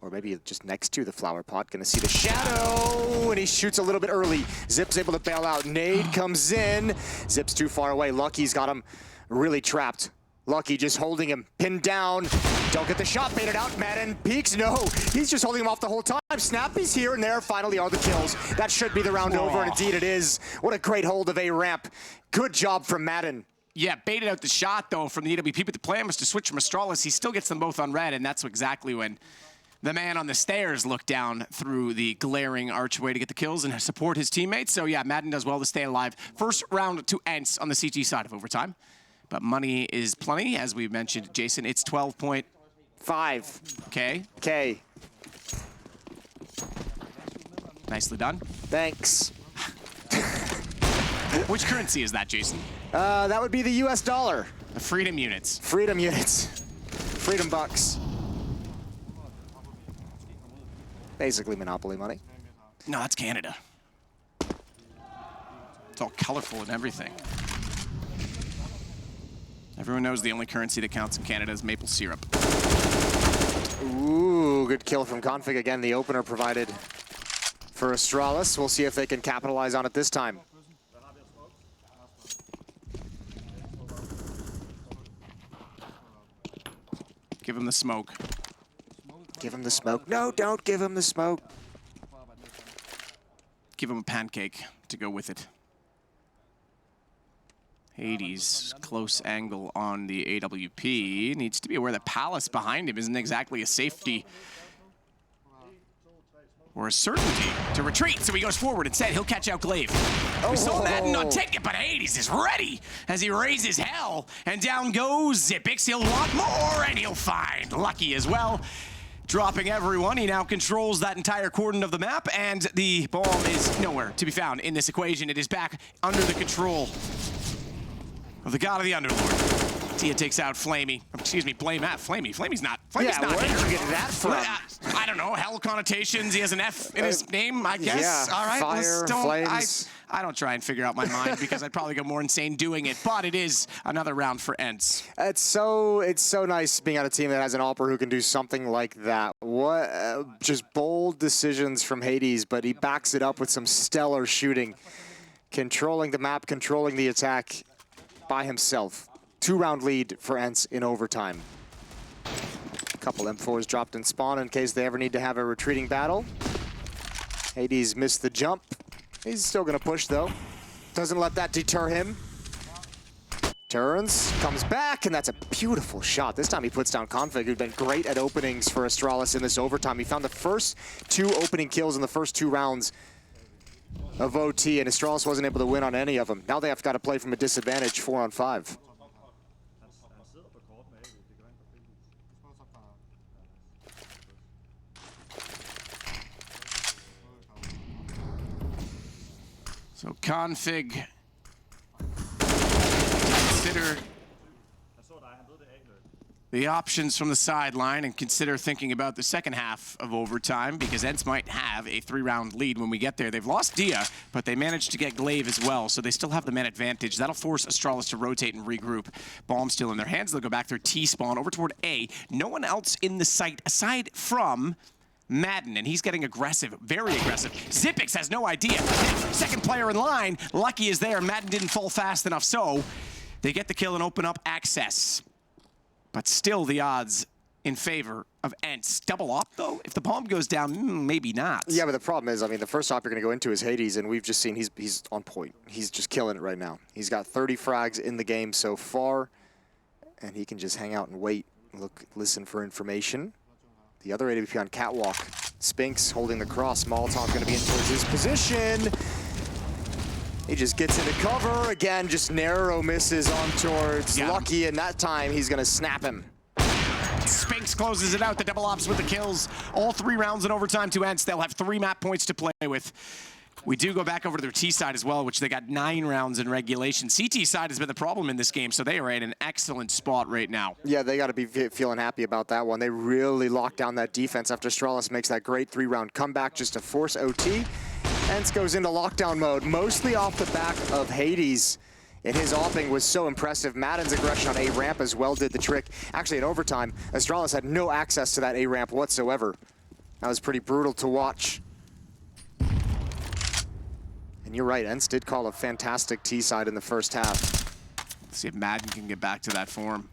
or maybe just next to the flower pot. Gonna see the shadow, and he shoots a little bit early. Zip's able to bail out. Nade comes in. Zip's too far away. Lucky's got him really trapped. Lucky just holding him pinned down. Don't get the shot baited out. Madden peeks. No, he's just holding him off the whole time. Snappy's here, and there finally are the kills. That should be the round over, and indeed it is. What a great hold of A ramp. Good job from Madden. Yeah, baited out the shot, though, from the EWP, but the plan was to switch from Astralis. He still gets them both on red, and that's exactly when the man on the stairs looked down through the glaring archway to get the kills and support his teammates. So, yeah, Madden does well to stay alive. First round to ENCE on the CT side of overtime. But money is plenty, as we mentioned, Jason. It's 12.5. Okay. Okay. Nicely done. Thanks. Which currency is that, Jason? That would be the US dollar. The freedom units. Freedom units. Freedom bucks. Basically Monopoly money. No, that's Canada. It's all colorful and everything. Everyone knows the only currency that counts in Canada is maple syrup. Ooh, good kill from Config. Again, the opener provided for Astralis. We'll see if they can capitalize on it this time. Give him the smoke. Give him the smoke. No, don't give him the smoke. Give him a pancake to go with it. Hades, close angle on the AWP. Needs to be aware that Palace behind him isn't exactly a safety or a certainty to retreat, so he goes forward. Instead, he'll catch out Glaive. We saw Madden on ticket, but Hades is ready as he raises hell, and down goes Zipix. He'll want more, and he'll find Lucky as well. Dropping everyone, he now controls that entire cordon of the map, and the bomb is nowhere to be found in this equation. It is back under the control of the god of the Underlord. Tia takes out Flamey. Excuse me, Blame F. Flamey's not Where here. did you get that from? I don't know, hell connotations. He has an F in his name, I guess. Yeah, all right, fire, flames. I don't try and figure out my mind because I'd probably go more insane doing it, but it is another round for ENCE. It's so nice being on a team that has an AWPer who can do something like that. What just bold decisions from Hades, but he backs it up with some stellar shooting. Controlling the map, controlling the attack by himself. 2-round lead for ENCE in overtime. A couple M4s dropped in spawn in case they ever need to have a retreating battle. Hades missed the jump. He's still gonna push though. Doesn't let that deter him. Turns, comes back, and that's a beautiful shot. This time he puts down Config, who'd been great at openings for Astralis in this overtime. He found the first 2 opening kills in the first 2 rounds of OT, and Astralis wasn't able to win on any of them. Now they have got to play from a disadvantage 4-on-5. So Config, consider the options from the sideline and consider thinking about the second half of overtime because ENCE might have a 3-round lead when we get there. They've lost Dia, but they managed to get Glaive as well, so they still have the man advantage. That'll force Astralis to rotate and regroup. Bomb still in their hands. They'll go back through T-spawn over toward A. No one else in the site aside from Madden, and he's getting aggressive, very aggressive. Zipix has no idea. Second player in line. Lucky is there. Madden didn't fall fast enough, so they get the kill and open up access. But still the odds in favor of ENCE. Double op, though? If the bomb goes down, maybe not. Yeah, but the problem is, I mean, the first op you're going to go into is Hades, and we've just seen he's on point. He's just killing it right now. He's got 30 frags in the game so far, and he can just hang out and wait, listen for information. The other AWP on Catwalk. Spinks holding the cross. Molotov going to be in towards his position. He just gets into cover. Again, just narrow misses on towards Lucky, and that time he's going to snap him. Spinks closes it out. The double ops with the kills. All 3 rounds in overtime to ENCE. They'll have 3 map points to play with. We do go back over to their T side as well, which they got 9 rounds in regulation. CT side has been the problem in this game, so they are in an excellent spot right now. Yeah, they got to be feeling happy about that one. They really locked down that defense after Astralis makes that great 3-round comeback just to force OT. ENCE goes into lockdown mode, mostly off the back of Hades. And his offing was so impressive. Madden's aggression on A-ramp as well did the trick. Actually, in overtime, Astralis had no access to that A-ramp whatsoever. That was pretty brutal to watch. And you're right, ENCE did call a fantastic T-side in the first half. Let's see if Madden can get back to that form.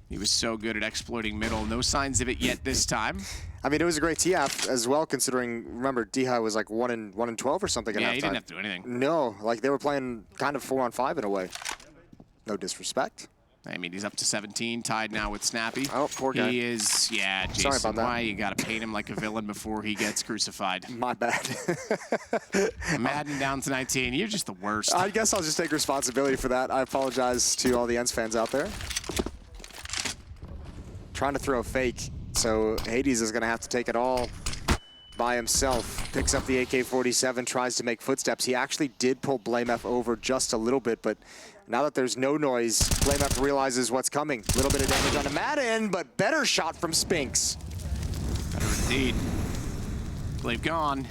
He was so good at exploiting middle. No signs of it yet this time. I mean, it was a great T-half as well, considering, remember, D-High was like 1 in 12 or something at halftime. Yeah, he didn't have to do anything. No, like they were playing kind of 4-on-5 in a way. No disrespect. I mean, he's up to 17, tied now with Snappy. Oh, poor guy. He is, yeah, Jason, sorry about that. why you gotta paint him like a villain before he gets crucified? My bad. Madden down to 19, you're just the worst. I guess I'll just take responsibility for that. I apologize to all the ENCE fans out there. Trying to throw a fake, so Hades is gonna have to take it all by himself. Picks up the AK-47, tries to make footsteps. He actually did pull Blame F over just a little bit, but now that there's no noise, Blame F realizes what's coming. A little bit of damage onto Madden, but better shot from Spinks. Better indeed. Glaive gone.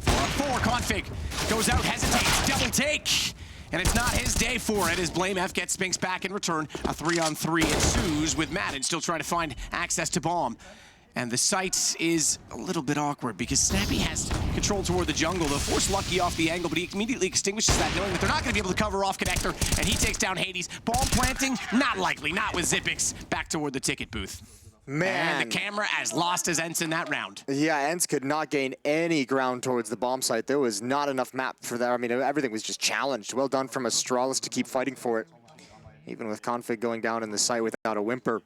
4-on-4, Config goes out, hesitates, double take. And it's not his day for it as Blame F gets Spinks back in return. A 3-on-3 ensues with Madden still trying to find access to bomb. And the site is a little bit awkward because Snappy has control toward the jungle. They'll force Lucky off the angle, but he immediately extinguishes that, knowing that they're not going to be able to cover off Connector, and he takes down Hades. Bomb planting, not likely, not with Zipix. Back toward the ticket booth. Man. And the camera as lost as ENCE in that round. Yeah, ENCE could not gain any ground towards the bomb site. There was not enough map for that. I mean, everything was just challenged. Well done from Astralis to keep fighting for it. Even with Config going down in the site without a whimper,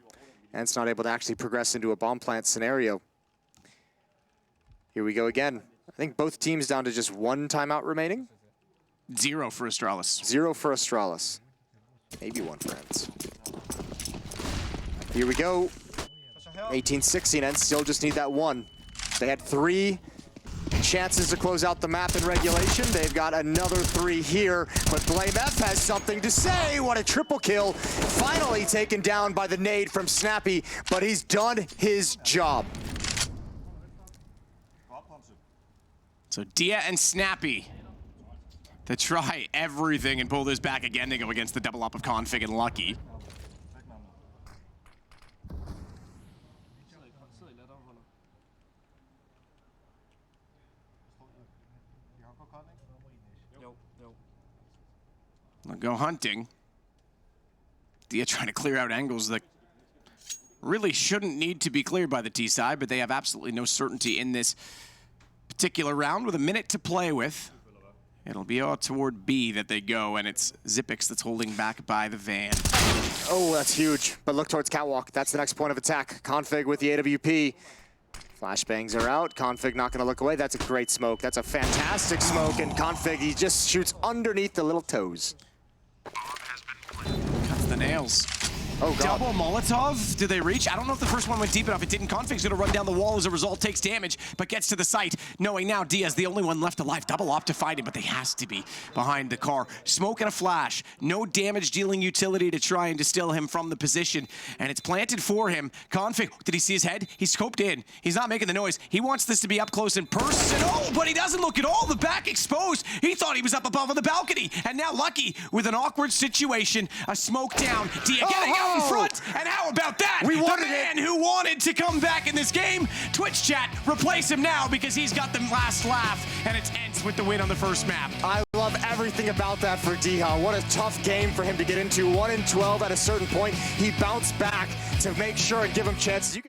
ENCE not able to actually progress into a bomb plant scenario. Here we go again. I think both teams down to just one timeout remaining. 0 for Astralis. 0 for Astralis. Maybe 1 for ENCE. Here we go. 18-16, ENCE still just need that 1. They had 3 chances to close out the map in regulation. They've got another 3 here, but Blame F has something to say. What a triple kill. Finally taken down by the nade from Snappy, but he's done his job. So Dia and Snappy to try everything and pull this back again. They go against the double up of Config and Lucky. They'll go hunting. Dia trying to clear out angles that really shouldn't need to be cleared by the T side, but they have absolutely no certainty in this particular round with a minute to play with. It'll be out toward B that they go, and it's Zipix that's holding back by the van. Oh, that's huge. But look towards Catwalk. That's the next point of attack. Config with the AWP. Flashbangs are out. Config not going to look away. That's a great smoke. That's a fantastic smoke. And Config, he just shoots underneath the little toes. Cuts the nails. Oh, God. Double Molotov. Do they reach? I don't know if the first one went deep enough. It didn't. Config's going to run down the wall as a result, takes damage, but gets to the site, knowing now Dia's the only one left alive. Double op to find him, but they has to be behind the car. Smoke and a flash. No damage-dealing utility to try and distill him from the position, and it's planted for him. Config, did he see his head? He's scoped in. He's not making the noise. He wants this to be up close and personal, but he doesn't look at all. The back exposed. He thought he was up above on the balcony, and now Lucky with an awkward situation. A smoke down. Dia getting out in front, and how about that? We wanted the man who wanted to come back in this game. Twitch chat, replace him now because he's got the last laugh, and it's ENCE with the win on the first map. I love everything about that for Diha. What a tough game for him to get into. 1-12 at a certain point. He bounced back to make sure and give him chances.